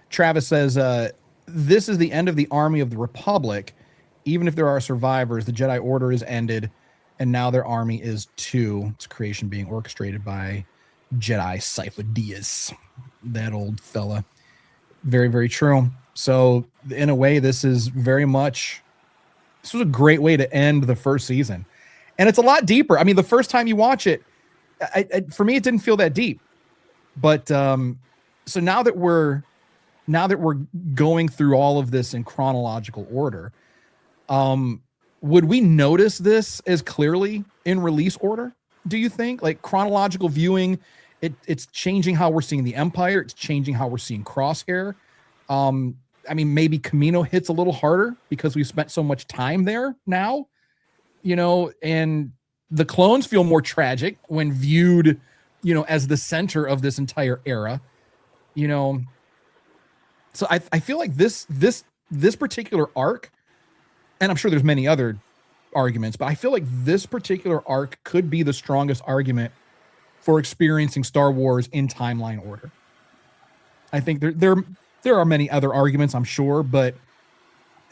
Travis says, this is the end of the army of the Republic. Even if there are survivors, the Jedi Order is ended, and now their army is too. Its creation being orchestrated by Jedi Cypher Diaz. That old fella. Very, very true. So, in a way, this was a great way to end the first season. And it's a lot deeper. I mean, the first time you watch it, for me, it didn't feel that deep. But so now that we're going through all of this in chronological order, would we notice this as clearly in release order? Do you think, like, chronological viewing, it's changing how we're seeing the Empire, it's changing how we're seeing Crosshair? I mean, maybe Kamino hits a little harder because we've spent so much time there now, and the clones feel more tragic when viewed, as the center of this entire era, So I feel like this particular arc, and I'm sure there's many other arguments, but I feel like this particular arc could be the strongest argument for experiencing Star Wars in timeline order. I think there are many other arguments, I'm sure, but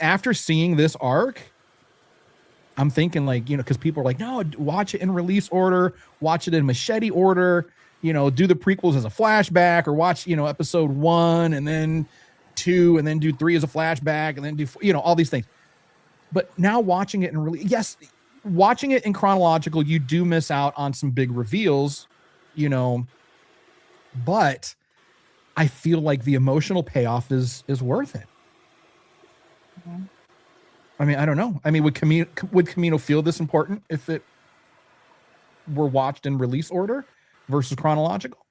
after seeing this arc, I'm thinking, like, because people are like, no, watch it in release order, watch it in machete order, do the prequels as a flashback, or watch, episode 1 and then 2 and then do 3 as a flashback and then do, all these things. But now watching it in release, yes, watching it in chronological, you do miss out on some big reveals, but I feel like the emotional payoff is worth it. I mean, I don't know. I mean, would Kamino feel this important if it were watched in release order versus chronological?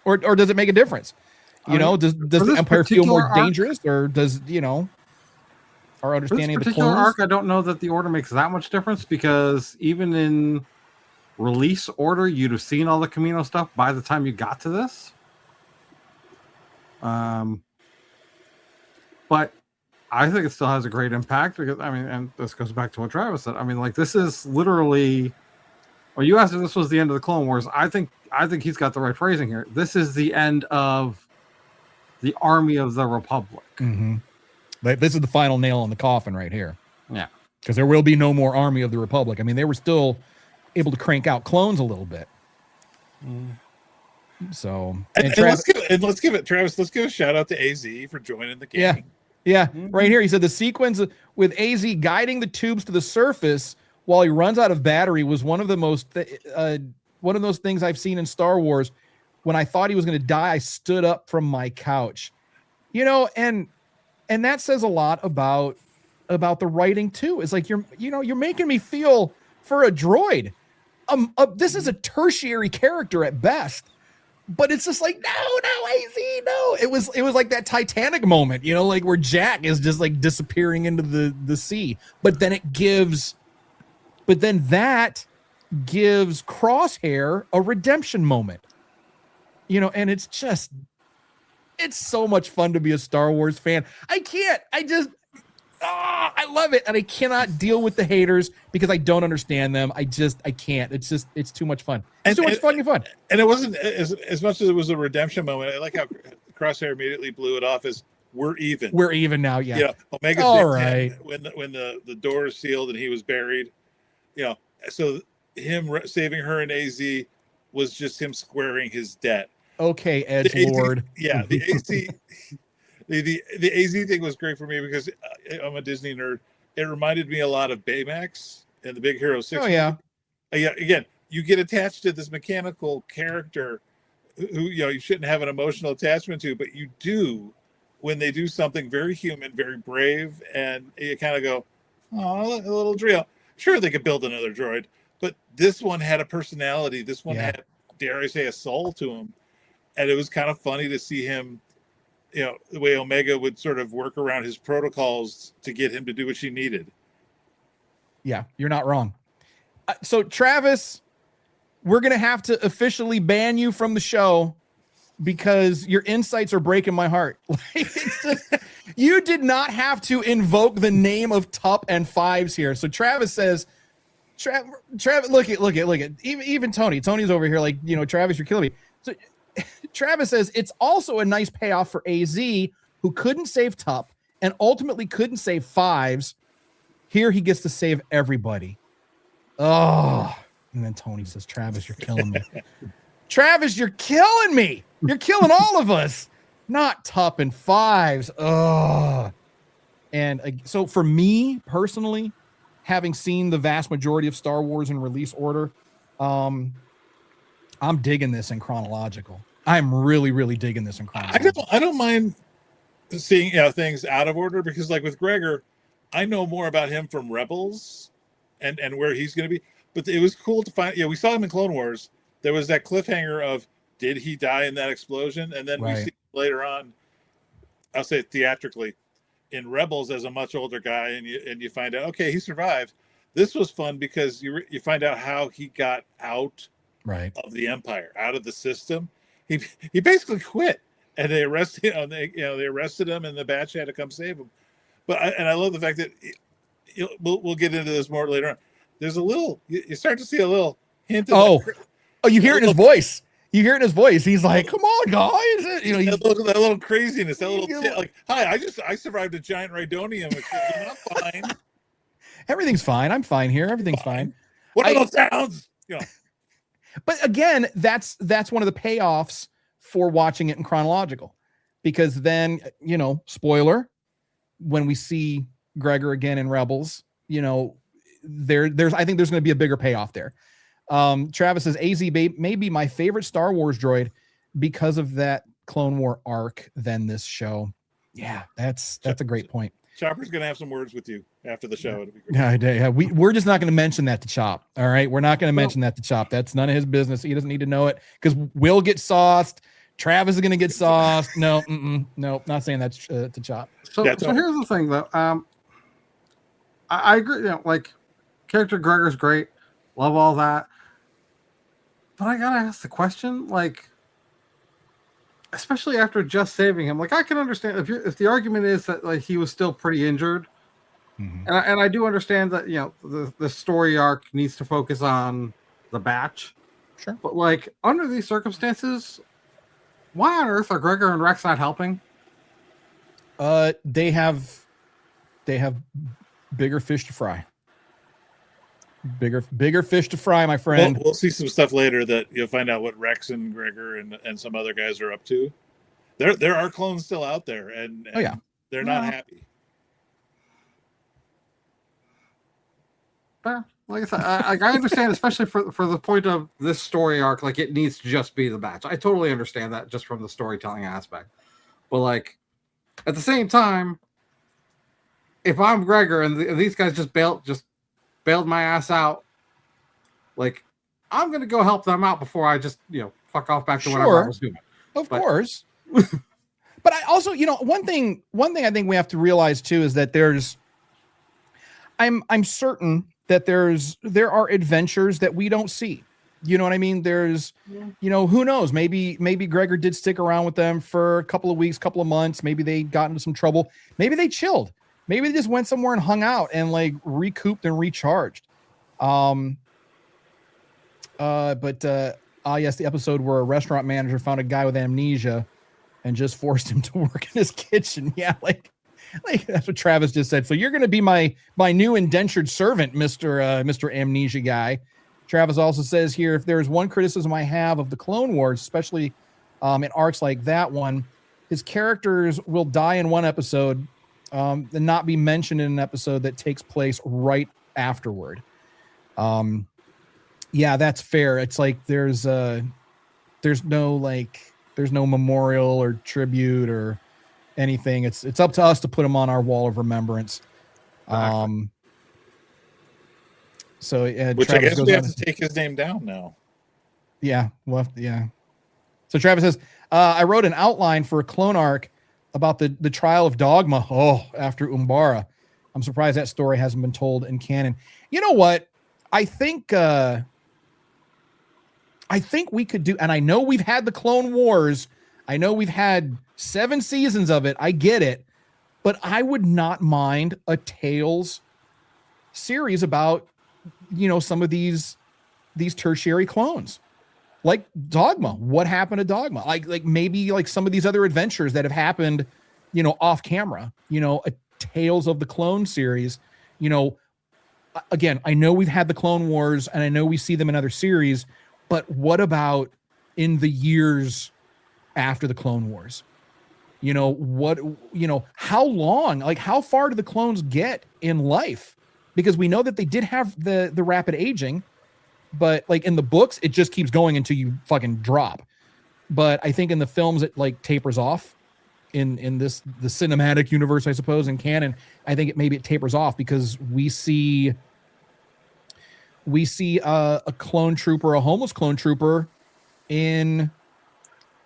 Or does it make a difference? Does the Empire feel more dangerous, or does our understanding of the clones? Arc, I don't know that the order makes that much difference, because even in release order, you'd have seen all the Kamino stuff by the time you got to this. But I think it still has a great impact, because and this goes back to what Travis said. This is literally. Well, you asked if this was the end of the Clone Wars. I think he's got the right phrasing here. This is the end of the Army of the Republic. Mm-hmm. This is the final nail in the coffin right here. Yeah, because there will be no more Army of the Republic. They were still able to crank out clones a little bit. So, let's give it, Travis. Let's give a shout out to AZ for joining the game. Yeah. Right here, he said the sequence with AZ guiding the tubes to the surface while he runs out of battery was one of the most one of those things I've seen in Star Wars. When I thought he was going to die, I stood up from my couch. And that says a lot about the writing too. It's like you're making me feel for a droid. This is a tertiary character at best, but it's just like no, AZ, no. It was like that Titanic moment, like where Jack is just like disappearing into the sea. But then that gives Crosshair a redemption moment. And it's so much fun to be a Star Wars fan. I love it, and I cannot deal with the haters because I don't understand them. I can't. It's too much fun. It's too much fucking fun. And it wasn't as much as it was a redemption moment. I like how Crosshair immediately blew it off as we're even. We're even now, yeah. Omega's all right. When the door is sealed and he was buried, so him saving her and AZ was just him squaring his debt. Okay, edgelord. Yeah, the AZ. The AZ thing was great for me because I'm a Disney nerd. It reminded me a lot of Baymax and the Big Hero 6. Oh, yeah. Again, you get attached to this mechanical character who you shouldn't have an emotional attachment to, but you do when they do something very human, very brave, and you kind of go, oh, a little drill. Sure, they could build another droid, but this one had a personality. This one had, dare I say, a soul to him. And it was kind of funny to see him, the way Omega would sort of work around his protocols to get him to do what she needed. Yeah, you're not wrong. So, Travis, we're going to have to officially ban you from the show because your insights are breaking my heart. You did not have to invoke the name of Tup and Fives here. So Travis says, Travis, look at even Tony's over here like, Travis, you're killing me. So Travis says it's also a nice payoff for AZ, who couldn't save Tup and ultimately couldn't save Fives. Here he gets to save everybody. Oh, and then Tony says, Travis, you're killing me. Travis, you're killing me. You're killing all of us. Not Tup and Fives. Oh. And so for me personally, having seen the vast majority of Star Wars in release order, I'm digging this in chronological. I'm really, really digging this in chronological. I don't mind seeing things out of order because, like with Gregor, I know more about him from Rebels and where he's going to be. But it was cool to find. We saw him in Clone Wars. There was that cliffhanger of did he die in that explosion, and then we see later on. I'll say it theatrically in Rebels as a much older guy, and you find out he survived. This was fun because you find out how he got out. Right. Of the Empire, out of the system. He basically quit, and they arrested they arrested him, and the Batch had to come save him. But I love the fact that we'll get into this more later on. There's a little you start to see a little hint of you hear it in his voice. You hear it in his voice. He's like, "Come on, guys!" That little craziness, that little like, "Hi, I survived a giant Rhydonium. I'm fine. Everything's fine. I'm fine here. Everything's fine. What are those sounds?" But again, that's one of the payoffs for watching it in chronological, because then, spoiler, when we see Gregor again in Rebels, there's I think there's going to be a bigger payoff there. Travis says AZ may be my favorite Star Wars droid because of that Clone War arc than this show. Yeah, that's a great point. Chopper's gonna have some words with you after the show. It'll be great. Yeah, we're just not going to mention that to Chop. All right, we're not going to mention that to Chop. That's none of his business. He doesn't need to know it because we'll get sauced. Travis is going to get sauced. No, not saying that to Chop. So here's the thing, though. I agree. Like character Gregor's great. Love all that. But I gotta ask the question, like, especially after just saving him. Like, I can understand if the argument is that like he was still pretty injured, and I do understand that the story arc needs to focus on the batch. Sure. But like under these circumstances, why on earth are Gregor and Rex not helping? They have bigger fish to fry. Bigger fish to fry, my friend. We'll see some stuff later that you'll find out what Rex and Gregor and some other guys are up to. There are clones still out there, and they're not happy. But like I said, I understand, especially for the point of this story arc, like it needs to just be the batch. I totally understand that just from the storytelling aspect. But like at the same time, if I'm Gregor and these guys just bailed my ass out, like I'm gonna go help them out before I just fuck off back to whatever I was doing. Of course. But I also, one thing I think we have to realize too is that I'm certain that there are adventures that we don't see. You know what I mean? There's, who knows? Maybe Gregor did stick around with them for a couple of weeks, couple of months. Maybe they got into some trouble. Maybe they chilled. Maybe they just went somewhere and hung out and like recouped and recharged. Yes, the episode where a restaurant manager found a guy with amnesia and just forced him to work in his kitchen. Yeah, like that's what Travis just said. So you're going to be my new indentured servant, Mr. Amnesia guy. Travis also says here, if there's one criticism I have of the Clone Wars, especially in arcs like that one, his characters will die in one episode and not be mentioned in an episode that takes place right afterward. Yeah, that's fair. It's like there's no memorial or tribute or anything. It's up to us to put him on our wall of remembrance. So which Travis I guess we have to take his name down now. Yeah, So Travis says, I wrote an outline for a clone arc about the trial of Dogma. After Umbara. I'm surprised that story hasn't been told in canon. You know what? I think we could do, and I know we've had the Clone Wars. I know we've had 7 seasons of it. I get it, but I would not mind a Tales series about, some of these tertiary clones, like Dogma. What happened to Dogma? Like maybe like some of these other adventures that have happened, off camera. A Tales of the Clone series. Again, I know we've had the Clone Wars, and I know we see them in other series. But what about in the years after the Clone Wars? How long, like how far do the clones get in life? Because we know that they did have the rapid aging, but like in the books, it just keeps going until you fucking drop. But I think in the films, it like tapers off in the cinematic universe, I suppose, in canon. I think it tapers off because we see a clone trooper, a homeless clone trooper in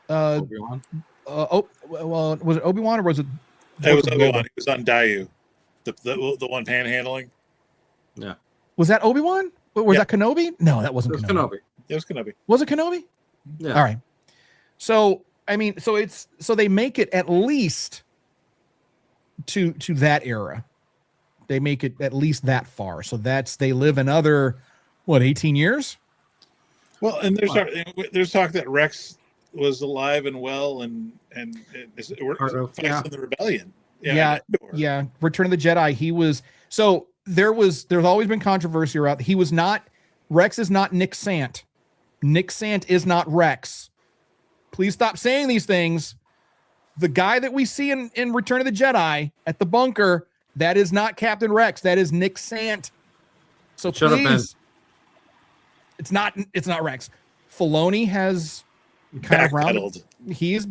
Obi-Wan. Was it Obi-Wan or was it? It was Obi-Wan. He was on Dayu, the one panhandling. Yeah. Was that Obi-Wan? Was that Kenobi? No, that wasn't Kenobi. It was Kenobi. Was it Kenobi? Yeah. All right. So I mean, so they make it at least to that era. They make it at least that far. So they live another 18 years? Well, and there's talk that Rex was alive and well and fighting the rebellion. Yeah. Return of the Jedi. He was there's always been controversy around. He was not. Rex is not Nick Sant. Nick Sant is not Rex. Please stop saying these things. The guy that we see in Return of the Jedi at the bunker, that is not Captain Rex. That is Nick Sant. So please, it's not Rex. Filoni has kind of rounded. He's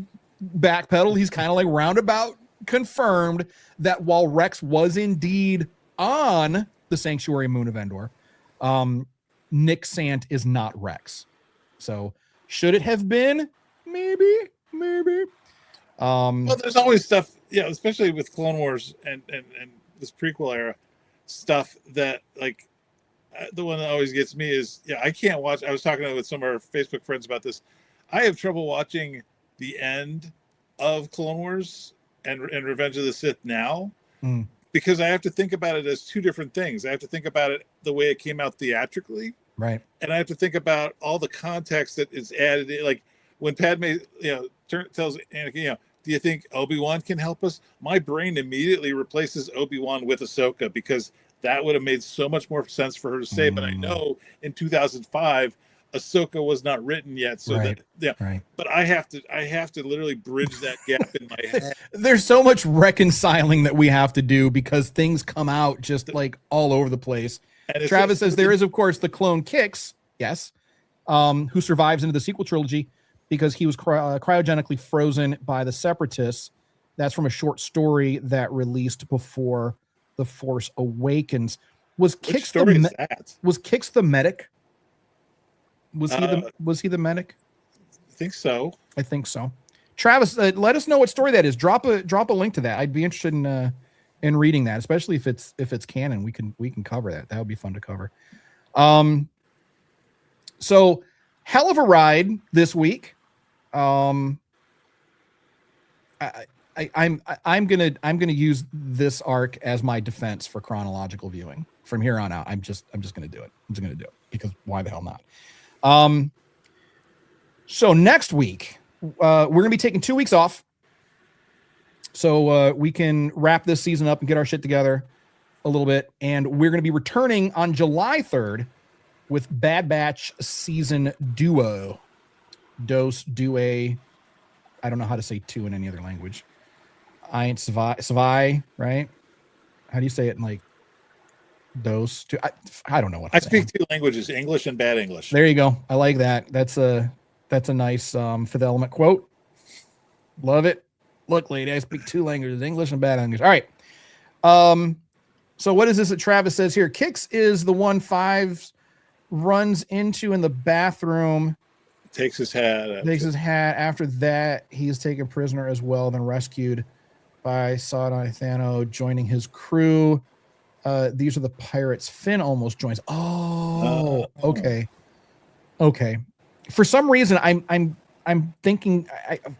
backpedaled. He's kind of like roundabout confirmed that while Rex was indeed on the Sanctuary Moon of Endor, Nick Sant is not Rex. So should it have been? Maybe. Well, there's always stuff, especially with Clone Wars and this prequel era stuff that, like, the one that always gets me is, I can't watch. I was talking with some of our Facebook friends about this. I have trouble watching the end of Clone Wars and Revenge of the Sith now because I have to think about it as two different things. I have to think about it the way it came out theatrically, right, and I have to think about all the context that is added. Like when Padme, tells Anakin, do you think Obi-Wan can help us? My brain immediately replaces Obi-Wan with Ahsoka because that would have made so much more sense for her to say. But I know in 2005, Ahsoka was not written yet, so right. But I have to literally bridge that gap in my head. There's so much reconciling that we have to do because things come out just like all over the place. Travis says there is, of course, the clone Kix, yes, who survives into the sequel trilogy because he was cryogenically frozen by the Separatists. That's from a short story that released before The Force Awakens. Was Kix the medic? Was he the medic? I think so. Travis, let us know what story that is. Drop a link to that. I'd be interested in reading that, especially if it's canon. We can cover that. That would be fun to cover. So hell of a ride this week. I'm gonna use this arc as my defense for chronological viewing from here on out. I'm just gonna do it. I'm just gonna do it because why the hell not? So next week, we're going to be taking 2 weeks off so we can wrap this season up and get our shit together a little bit. And we're going to be returning on July 3rd with Bad Batch season duo. Dos, due. I don't know how to say two in any other language. I ain't Savai, right? How do you say it in like Dos? I don't know what I speak two languages, English and bad English. There you go. I like that. That's a nice Fifth Element quote. Love it. Look, lady, I speak two languages, English and bad English. All right. So what is this that Travis says here? Kix is the one Fives runs into in the bathroom. Takes his hat. After that, he is taken prisoner as well, then rescued by Saudai Thano, joining his crew. These are the pirates. Finn almost joins. Oh, okay. For some reason, I'm thinking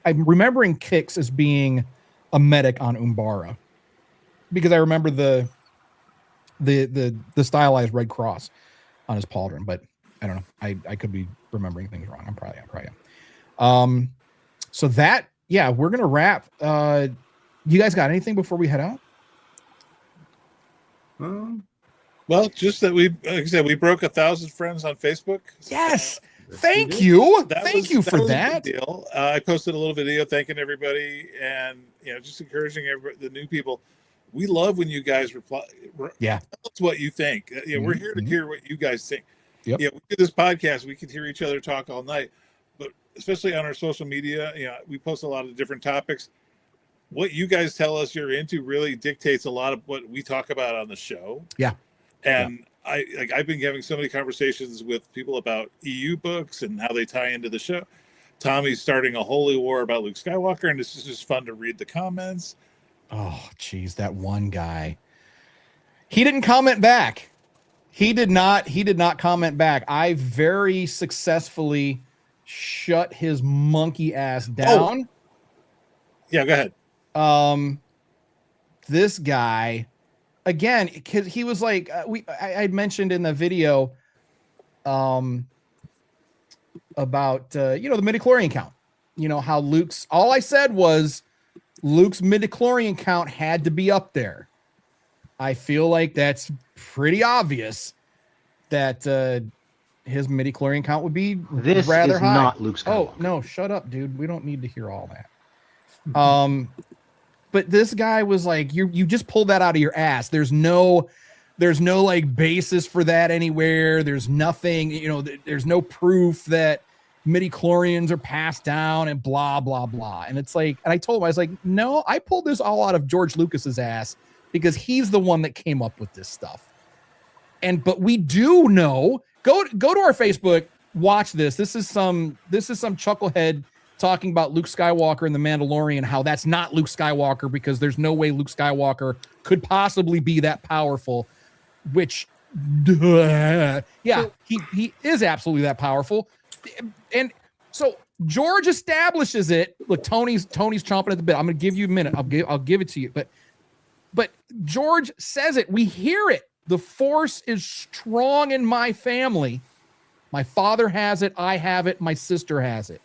I'm remembering Kix as being a medic on Umbara because I remember the stylized red cross on his pauldron, but I don't know. I could be remembering things wrong. I'm probably am. So that, we're gonna wrap. You guys got anything before we head out? Well, just that like I said, we broke 1,000 friends on Facebook. Yes. Thank you. Thank you for that. A big deal. I posted a little video thanking everybody and just encouraging the new people. We love when you guys reply. Yeah. Tell us what you think. We're here to hear what you guys think. Yep. We do this podcast. We could hear each other talk all night, but especially on our social media, we post a lot of different topics. What you guys tell us you're into really dictates a lot of what we talk about on the show. Yeah. And I've been having so many conversations with people about EU books and how they tie into the show. Tommy's starting a holy war about Luke Skywalker, and it's just fun to read the comments. Oh, geez, that one guy. He didn't comment back. He did not comment back. I very successfully shut his monkey ass down. Yeah, go ahead. This guy, again, because he was like, I mentioned in the video, about the midichlorian count. How Luke's. All I said was Luke's midichlorian count had to be up there. I feel like that's pretty obvious that his midichlorian count would be rather high. Not Luke Skywalker. Oh no, shut up, dude. We don't need to hear all that. But this guy was like, you just pulled that out of your ass. There's no like basis for that anywhere. There's nothing, there's no proof that midichlorians are passed down and blah, blah, blah. And it's like, and I told him, I was like, no, I pulled this all out of George Lucas's ass because he's the one that came up with this stuff. But we do know, go to our Facebook, watch this. This is some chucklehead talking about Luke Skywalker and the Mandalorian, how that's not Luke Skywalker because there's no way Luke Skywalker could possibly be that powerful, which he is absolutely that powerful. And so George establishes it. Look, Tony's chomping at the bit. I'm gonna give you a minute. I'll give it to you. But George says it. We hear it. The Force is strong in my family. My father has it. I have it. My sister has it.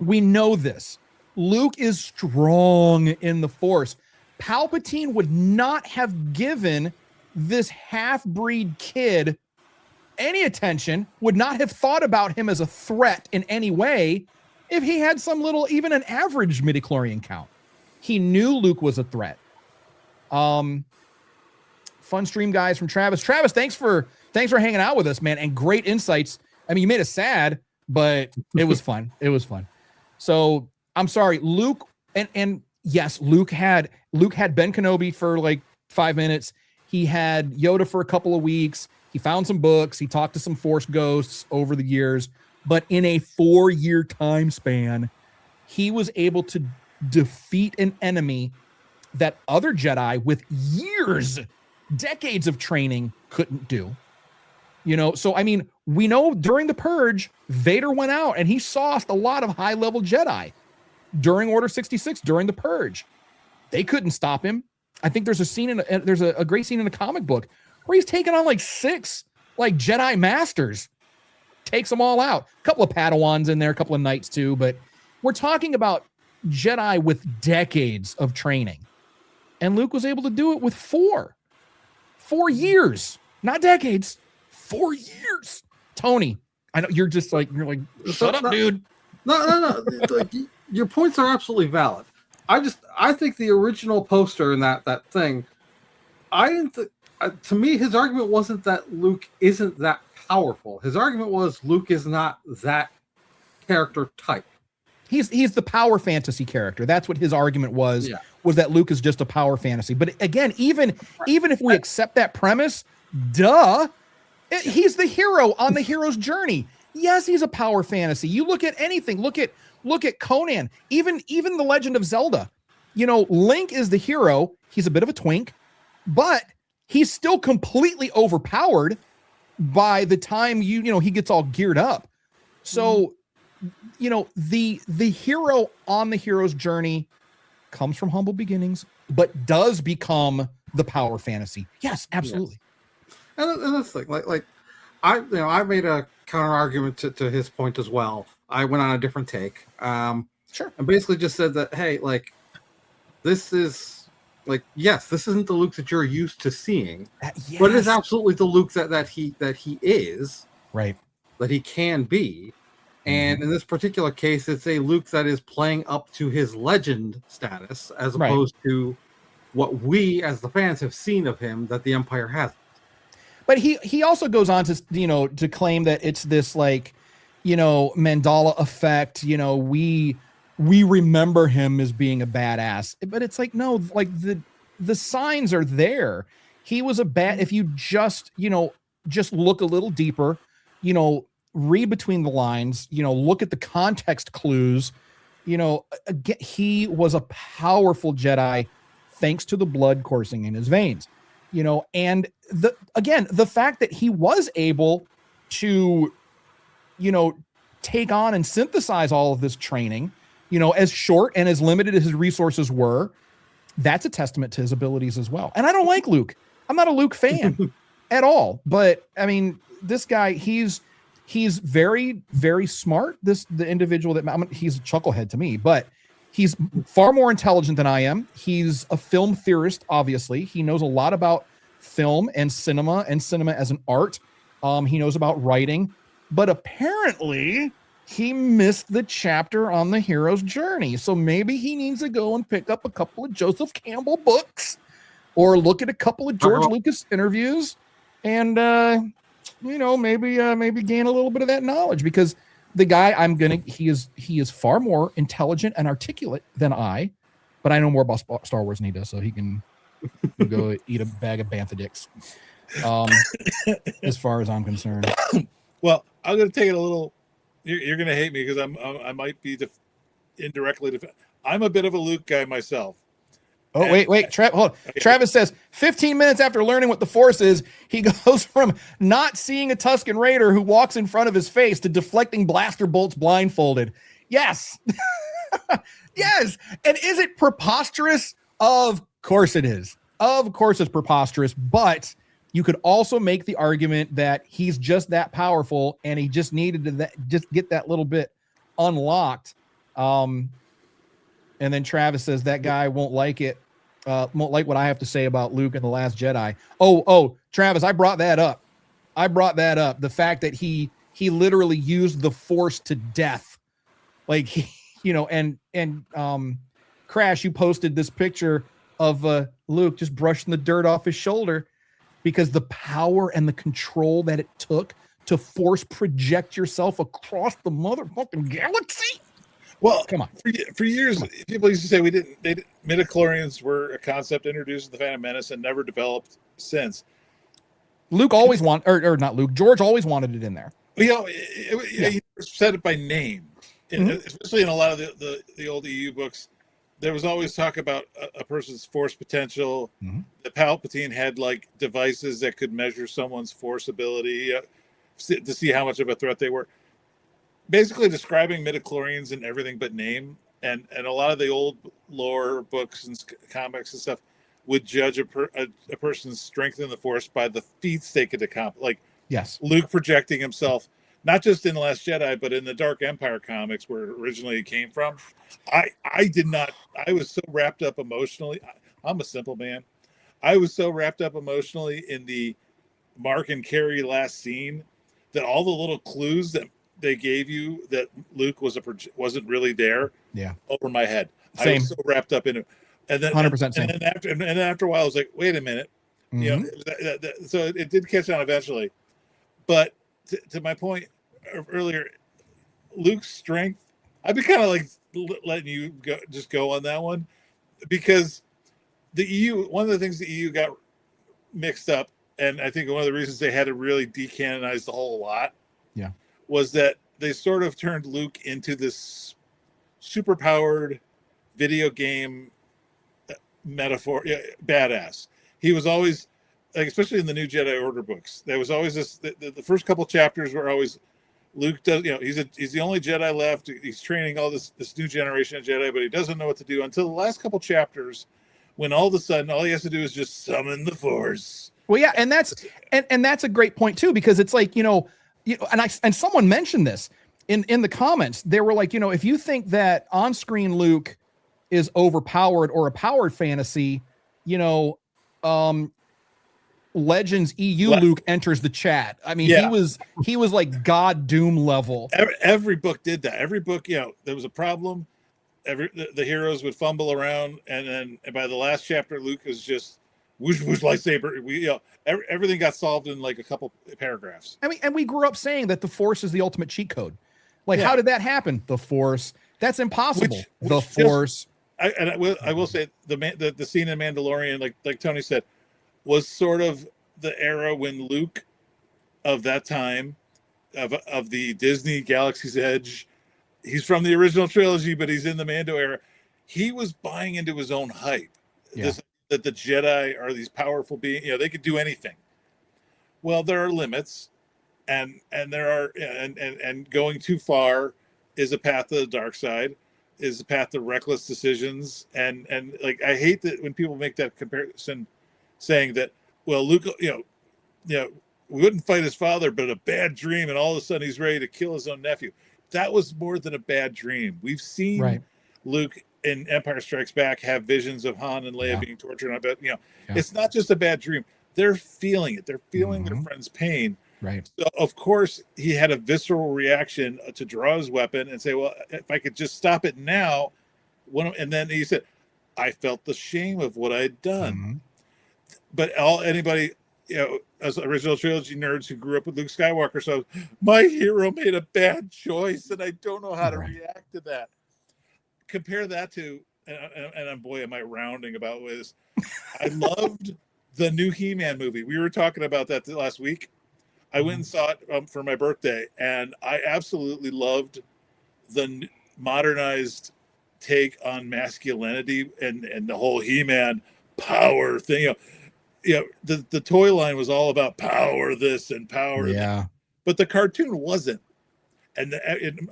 We know this. Luke is strong in the Force. Palpatine would not have given this half-breed kid any attention, would not have thought about him as a threat in any way if he had some little, even an average midichlorian count. He knew Luke was a threat. Fun stream, guys, from Travis. Travis, thanks for hanging out with us, man, and great insights. I mean, you made us sad, but it was fun. It was fun. So I'm sorry, Luke, and yes, Luke had Ben Kenobi for like 5 minutes. He had Yoda for a couple of weeks. He found some books. He talked to some Force ghosts over the years, but in a 4-year time span, he was able to defeat an enemy that other Jedi with years, decades of training couldn't do. You know, so I mean, we know during the Purge, Vader went out and he sauced a lot of high-level Jedi during Order 66, during the Purge. They couldn't stop him. I think there's a great scene in the comic book where he's taking on like 6 like Jedi masters, takes them all out. A couple of Padawans in there, a couple of knights too, but we're talking about Jedi with decades of training. And Luke was able to do it with 4 years, not decades, 4 years. Tony, I know you're like, shut up, dude. No. Like, your points are absolutely valid. I think the original poster in that thing, to me, his argument wasn't that Luke isn't that powerful. His argument was Luke is not that character type. He's the power fantasy character. That's what his argument was, was that Luke is just a power fantasy. But again, even if we accept that premise, he's the hero on the hero's journey. Yes, he's a power fantasy. You look at anything, look at Conan, even the Legend of Zelda. You know, Link is the hero. He's a bit of a twink, but he's still completely overpowered by the time he gets all geared up. So, you know, the hero on the hero's journey comes from humble beginnings, but does become the power fantasy. Yes, absolutely. Yes. And that's like I made a counter argument to his point as well. I went on a different take. Sure. And basically just said that, hey, like, this is like, yes, this isn't the Luke that you're used to seeing, yes, but it is absolutely the Luke that he is, right, that he can be. And in this particular case, it's a Luke that is playing up to his legend status, as opposed to what we as the fans have seen of him that the Empire hasn't. But he also goes on to to claim that it's this like, Mandela effect. We remember him as being a badass, but it's like, no, like the signs are there. He was a bad. If you just look a little deeper, read between the lines, look at the context clues, again, he was a powerful Jedi thanks to the blood coursing in his veins, and the fact that he was able to, take on and synthesize all of this training, as short and as limited as his resources were, that's a testament to his abilities as well. And I don't like Luke. I'm not a Luke fan at all, but I mean, this guy, he's very, very smart. The individual he's a chucklehead to me, but he's far more intelligent than I am. He's a film theorist. Obviously, he knows a lot about film and cinema as an art. He knows about writing, but apparently he missed the chapter on the hero's journey. So maybe he needs to go and pick up a couple of Joseph Campbell books or look at a couple of George Lucas interviews and, maybe gain a little bit of that knowledge, because the guy he is far more intelligent and articulate than I, but I know more about Star Wars than he does, so he can go eat a bag of Bantha dicks. As far as I'm concerned. Well, I'm going to take it a little. You're going to hate me because I might be indirectly. I'm a bit of a Luke guy myself. Oh, wait. Hold on. Okay. Travis says 15 minutes after learning what the Force is, he goes from not seeing a Tusken Raider who walks in front of his face to deflecting blaster bolts blindfolded. Yes. Yes. And is it preposterous? Of course it is. Of course it's preposterous, but you could also make the argument that he's just that powerful and he just needed to just get that little bit unlocked. And then Travis says that guy won't like it. Won't like what I have to say about Luke and The Last Jedi. Oh, Travis, I brought that up. The fact that he literally used the Force to death. Like, and Crash, you posted this picture of Luke just brushing the dirt off his shoulder because the power and the control that it took to Force project yourself across the motherfucking galaxy. Well, come on. For years, people used to say midichlorians were a concept introduced in the Phantom Menace and never developed since. Luke always wanted, or not Luke, George always wanted it in there. He said it by name, especially in a lot of the old EU books. There was always talk about a person's Force potential. Mm-hmm. The Palpatine had like devices that could measure someone's Force ability to see how much of a threat they were. Basically describing midichlorians in everything but name, and a lot of the old lore books and comics and stuff would judge a person's strength in the Force by the feats they could accomplish. Like, yes, Luke projecting himself, not just in The Last Jedi, but in the Dark Empire comics where originally it came from. I did not. I was so wrapped up emotionally. I'm a simple man. I was so wrapped up emotionally in the Mark and Carrie last scene that all the little clues that they gave you that Luke wasn't really there. Yeah, over my head. Same. I was so wrapped up in it, and then 100%. And then after a while, I was like, wait a minute, so it did catch on eventually. But to my point earlier, Luke's strength, I'd be kind of like letting you go on that one, because the EU, one of the things the EU got mixed up, and I think one of the reasons they had to really decanonize the whole lot, was that they sort of turned Luke into this super-powered video game metaphor, badass. He was always, like, especially in the New Jedi Order books, there was always this. The first couple chapters were always Luke does. He's the only Jedi left. He's training all this new generation of Jedi, but he doesn't know what to do until the last couple chapters, when all of a sudden all he has to do is just summon the Force. Well, yeah, and that's a great point too, because it's like, and someone mentioned this in the comments. They were like, if you think that on-screen Luke is overpowered or a powered fantasy, Legends EU Luke enters the chat. I mean, he was like God Doom level. Every book did that. Every book, there was a problem. The heroes would fumble around, and by the last chapter, Luke is just whoosh whoosh lightsaber. Everything got solved in like a couple paragraphs. I mean, and we grew up saying that the Force is the ultimate cheat code. Like, how did that happen? The Force. That's impossible. The Force. I will say the scene in Mandalorian, like Tony said, was sort of the era when Luke of that time, of the Disney Galaxy's Edge, he's from the original trilogy, but he's in the Mando era. He was buying into his own hype. That the Jedi are these powerful beings, they could do anything. Well, there are limits, and there are and going too far is a path to the dark side, is a path to reckless decisions, and like, I hate that when people make that comparison, saying that, well, Luke, we wouldn't fight his father, but a bad dream, and all of a sudden he's ready to kill his own nephew. That was more than a bad dream. We've seen Luke in Empire Strikes Back have visions of Han and Leia being tortured. I bet it's not just a bad dream. They're feeling it. They're feeling their friend's pain. Right. So of course he had a visceral reaction to draw his weapon and say, "Well, if I could just stop it now," and then he said, "I felt the shame of what I'd done." But anybody as original trilogy nerds who grew up with Luke Skywalker, so my hero made a bad choice, and I don't know how to react to that. Compare that to, and boy, am I rounding about this. I loved the new He-Man movie. We were talking about that last week. I went and saw it for my birthday, and I absolutely loved the modernized take on masculinity and the whole He-Man power thing. The toy line was all about power this and power that, but the cartoon wasn't. And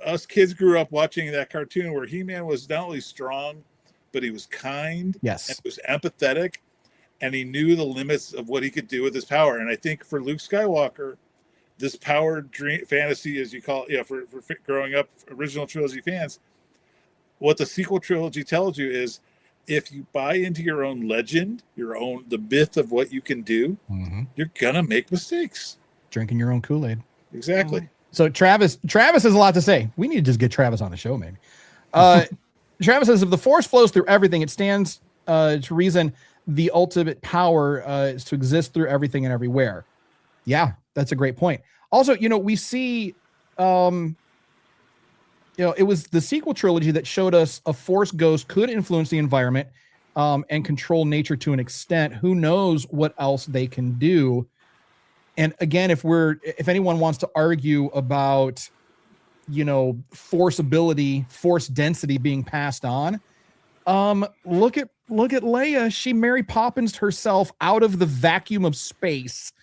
us kids grew up watching that cartoon where He-Man was not only strong, but he was kind. Yes, and he was empathetic, and he knew the limits of what he could do with his power. And I think for Luke Skywalker, this power dream fantasy, as you call it, for growing up original trilogy fans, what the sequel trilogy tells you is, if you buy into your own legend, the myth of what you can do, you're gonna make mistakes. Drinking your own Kool-Aid. Exactly. So Travis has a lot to say. We need to just get Travis on the show, maybe. Travis says, if the Force flows through everything, it stands to reason the ultimate power is to exist through everything and everywhere. Yeah, that's a great point. Also, we see, it was the sequel trilogy that showed us a Force ghost could influence the environment and control nature to an extent. Who knows what else they can do? And again, if anyone wants to argue about, Force ability, Force density being passed on, look at Leia. She Mary Poppins herself out of the vacuum of space.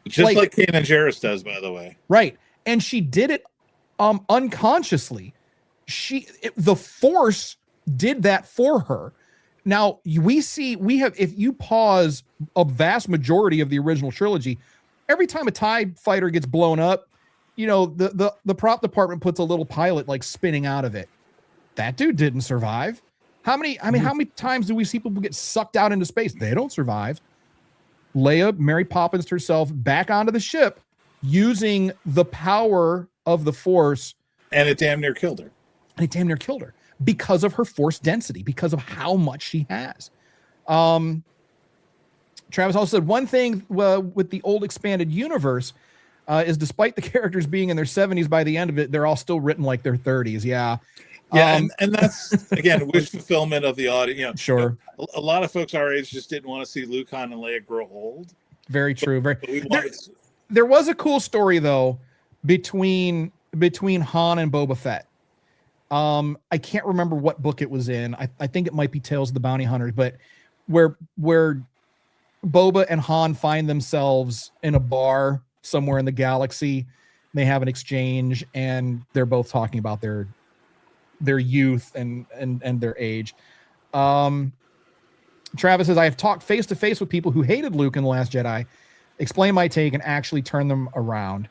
Just like Kanan Jarrus does, by the way. Right. And she did it unconsciously. The Force did that for her. Now if you pause a vast majority of the original trilogy, every time a TIE fighter gets blown up, the prop department puts a little pilot spinning out of it. That dude didn't survive. How many times do we see people get sucked out into space? They don't survive. Leia, Mary Poppins herself, back onto the ship using the power of the Force. And it damn near killed her. Because of her Force density, because of how much she has. Travis also said one thing with the old expanded universe is despite the characters being in their 70s by the end of it, they're all still written like their 30s. Yeah. Yeah. And that's, again, wish fulfillment of the audience. Sure. A lot of folks our age just didn't want to see Luke, Han, and Leia grow old. Very true. There was a cool story, though, between Han and Boba Fett. I can't remember what book it was in. I think it might be Tales of the Bounty Hunter, but where Boba and Han find themselves in a bar somewhere in the galaxy. They have an exchange, and they're both talking about their youth and their age. Travis says, I have talked face to face with people who hated Luke in The Last Jedi, explain my take, and actually turn them around.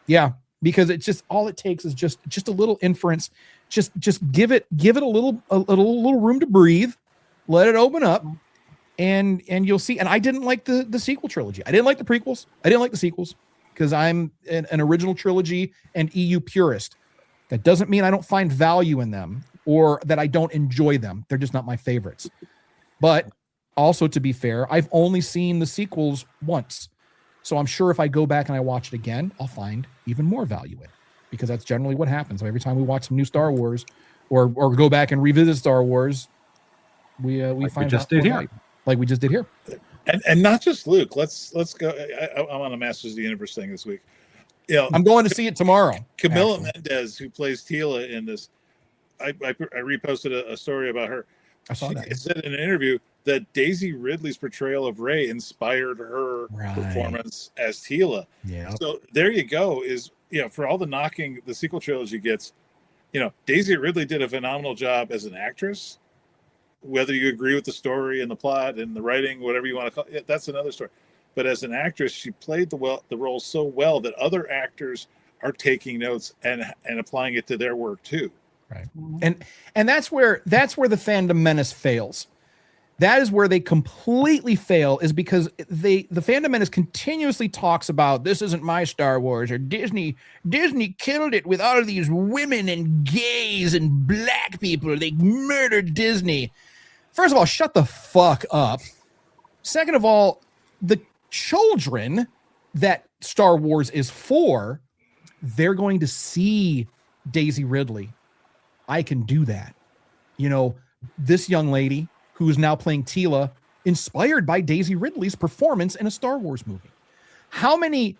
Yeah, because it's just all it takes is just a little inference. Just give it a little room to breathe, let it open up, and you'll see. And I didn't like the sequel trilogy. I didn't like the prequels. I didn't like the sequels because I'm an original trilogy and EU purist. That doesn't mean I don't find value in them or that I don't enjoy them. They're just not my favorites. But also, to be fair, I've only seen the sequels once. So I'm sure if I go back and I watch it again, I'll find even more value in it, because that's generally what happens. Every time we watch some new Star Wars or go back and revisit Star Wars, we find just did here. Like we just did here. And not just Luke. Let's go. I'm on a Masters of the Universe thing this week. I'm going to see it tomorrow. Camila Mendez, who plays Tila in this, I reposted a story about her. I saw that. She said in an interview that Daisy Ridley's portrayal of Rey inspired her performance as Tila. Yeah. So there you go. Is for all the knocking the sequel trilogy gets, Daisy Ridley did a phenomenal job as an actress. Whether you agree with the story and the plot and the writing, whatever you want to call it, that's another story. But as an actress, she played the role so well that other actors are taking notes and applying it to their work too. Right. And that's where the fandom menace fails. That is where they completely fail, is because the fandom menace continuously talks about, this isn't my Star Wars, or Disney killed it with all of these women and gays and black people. They murdered Disney. First of all, shut the fuck up. Second of all, the children that Star Wars is for, they're going to see Daisy Ridley. I can do that. You know, this young lady who is now playing Tila, inspired by Daisy Ridley's performance in a Star Wars movie. How many,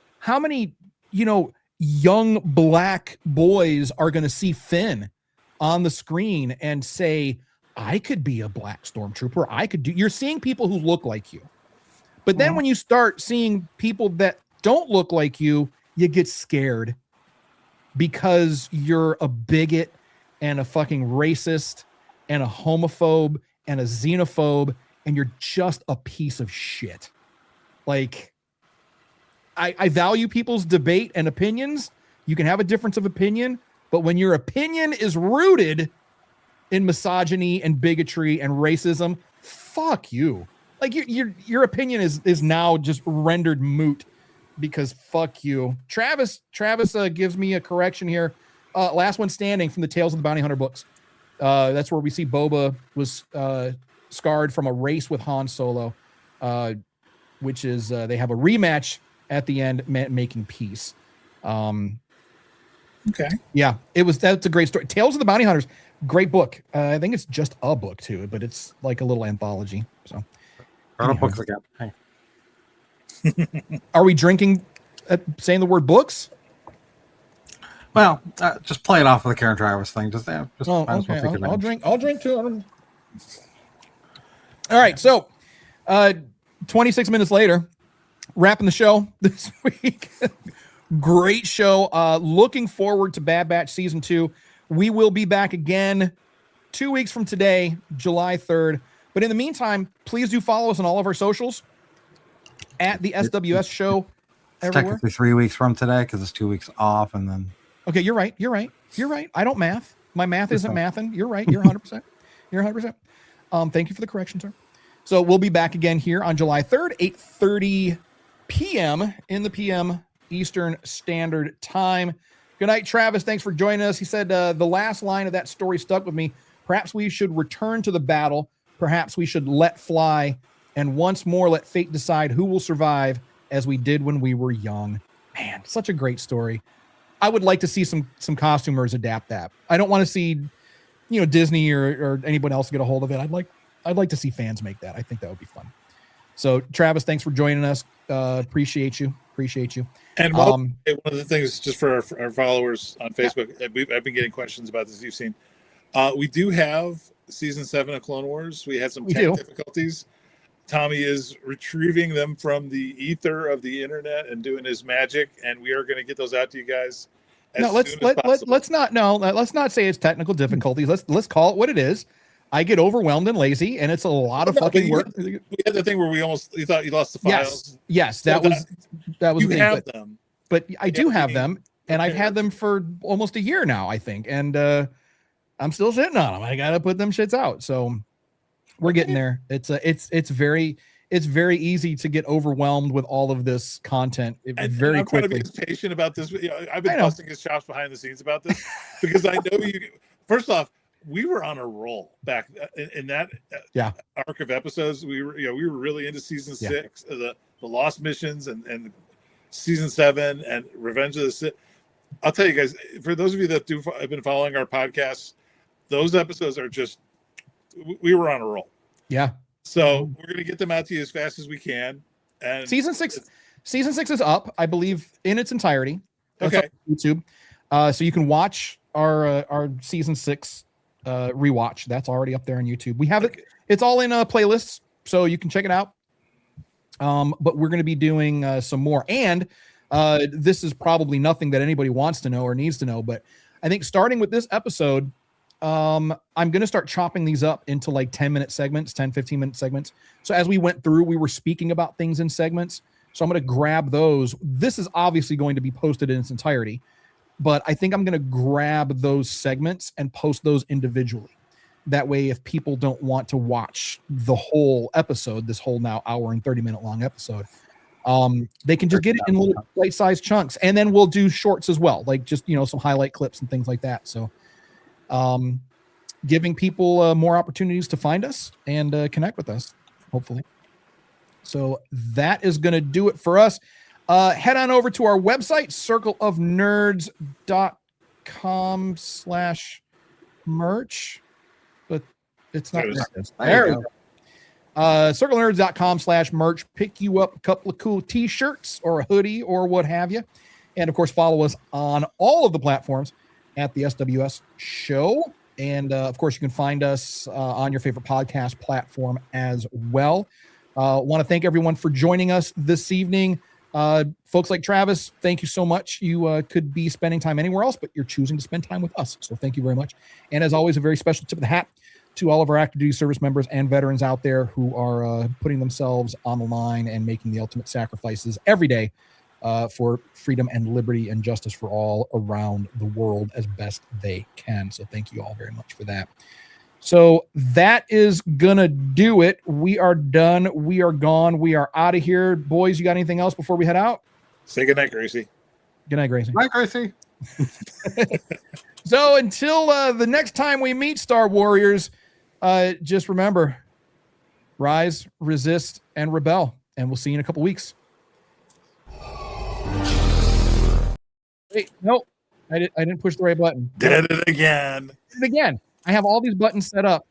you know, young black boys are going to see Finn on the screen and say, I could be a black stormtrooper. I could do. You're seeing people who look like you. But then when you start seeing people that don't look like you, you get scared because you're a bigot and a fucking racist and a homophobe and a xenophobe, and you're just a piece of shit. Like, I value people's debate and opinions. You can have a difference of opinion, but when your opinion is rooted in misogyny and bigotry and racism, fuck you. Like, your opinion is now just rendered moot because fuck you. Travis gives me a correction here. Last one standing from the Tales of the Bounty Hunter books. That's where we see Boba was scarred from a race with Han Solo, which is they have a rematch at the end, making peace. Okay. Yeah, that's a great story. Tales of the Bounty Hunters, great book. I think it's just a book too, but it's like a little anthology. So, Books again. Hey. Are we drinking? Saying the word books? Well, just play it off of the Karen Travis thing. Just might as well okay. take I'll drink. I'll drink too. All right. So, 26 minutes later, wrapping the show this week. Great show. Looking forward to Bad Batch season 2. We will be back again 2 weeks from today, July 3rd. But in the meantime, please do follow us on all of our socials at the SWS show. It's technically 3 weeks from today because it's 2 weeks off, and then. Okay, you're right. I don't math. My math isn't mathing. You're right. You're 100%. You're 100%. Thank you for the correction, sir. So we'll be back again here on July 3rd, 8:30 p.m. in the p.m. Eastern Standard Time. Good night, Travis. Thanks for joining us. He said the last line of that story stuck with me. Perhaps we should return to the battle. Perhaps we should let fly and once more let fate decide who will survive as we did when we were young. Man, such a great story. I would like to see some costumers adapt that. I don't want to see, Disney or anyone else get a hold of it. I'd like to see fans make that. I think that would be fun. So Travis, thanks for joining us. Appreciate you. And one of the things, just for our followers on Facebook, I've been getting questions about this. You've seen, we do have season 7 of Clone Wars. We had some tech difficulties. Tommy is retrieving them from the ether of the internet and doing his magic, and we are going to get those out to you guys. Let's not say it's technical difficulties. Let's call it what it is. I get overwhelmed and lazy, and it's a lot of fucking work. We had the thing where you thought you lost the files. Yes, that was you the have thing, them, but I do have them, and I've had them for almost a year now, I think, and I'm still sitting on them. I gotta put them shits out. So we're getting there. It's very easy to get overwhelmed with all of this content very I'm quickly. trying to be as patient about this. I've been busting his chops behind the scenes about this because I know you. First off, we were on a roll back in that arc of episodes. We were really into season 6, the Lost Missions and season 7 and Revenge of the Sith. I'll tell you guys, for those of you that have been following our podcasts, those episodes are just. We were on a roll. Yeah. So we're going to get them out to you as fast as we can. And season 6 is up, I believe, in its entirety. Okay. On YouTube. So you can watch our season 6 rewatch. That's already up there on YouTube. We have it. It's all in playlists, so you can check it out. But we're going to be doing some more. And this is probably nothing that anybody wants to know or needs to know, but I think starting with this episode, I'm going to start chopping these up into like 10-minute segments, 15-minute segments. So as we went through, we were speaking about things in segments. So I'm going to grab those. This is obviously going to be posted in its entirety, but I think I'm going to grab those segments and post those individually. That way, if people don't want to watch the whole episode, this whole now hour and 30-minute long episode, they can just get it in little bite-sized chunks. And then we'll do shorts as well, like just, some highlight clips and things like that. So giving people more opportunities to find us and connect with us, hopefully. So that is going to do it for us. Head on over to our website, circleofnerds.com/merch, but it's not. There we go. Circlenerds.com/merch. Pick you up a couple of cool t-shirts or a hoodie or what have you. And of course, follow us on all of the platforms at the SWS show. And of course, you can find us on your favorite podcast platform as well. Want to thank everyone for joining us this evening. Folks like Travis, thank you so much. You could be spending time anywhere else, but you're choosing to spend time with us. So thank you very much. And as always, a very special tip of the hat to all of our active duty service members and veterans out there who are putting themselves on the line and making the ultimate sacrifices every day for freedom and liberty and justice for all around the world as best they can. So thank you all very much for that. So that is gonna do it. We are done. We are gone. We are out of here. Boys, you got anything else before we head out? Say goodnight, Gracie. Good night, Gracie. Bye, Gracie. So until the next time we meet, Star Warriors, just remember, rise, resist, and rebel. And we'll see you in a couple weeks. Wait, no, I didn't push the right button. Did it again. Did it again. I have all these buttons set up,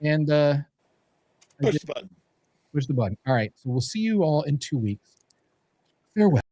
and Push the button. Push the button. All right, so we'll see you all in 2 weeks. Farewell.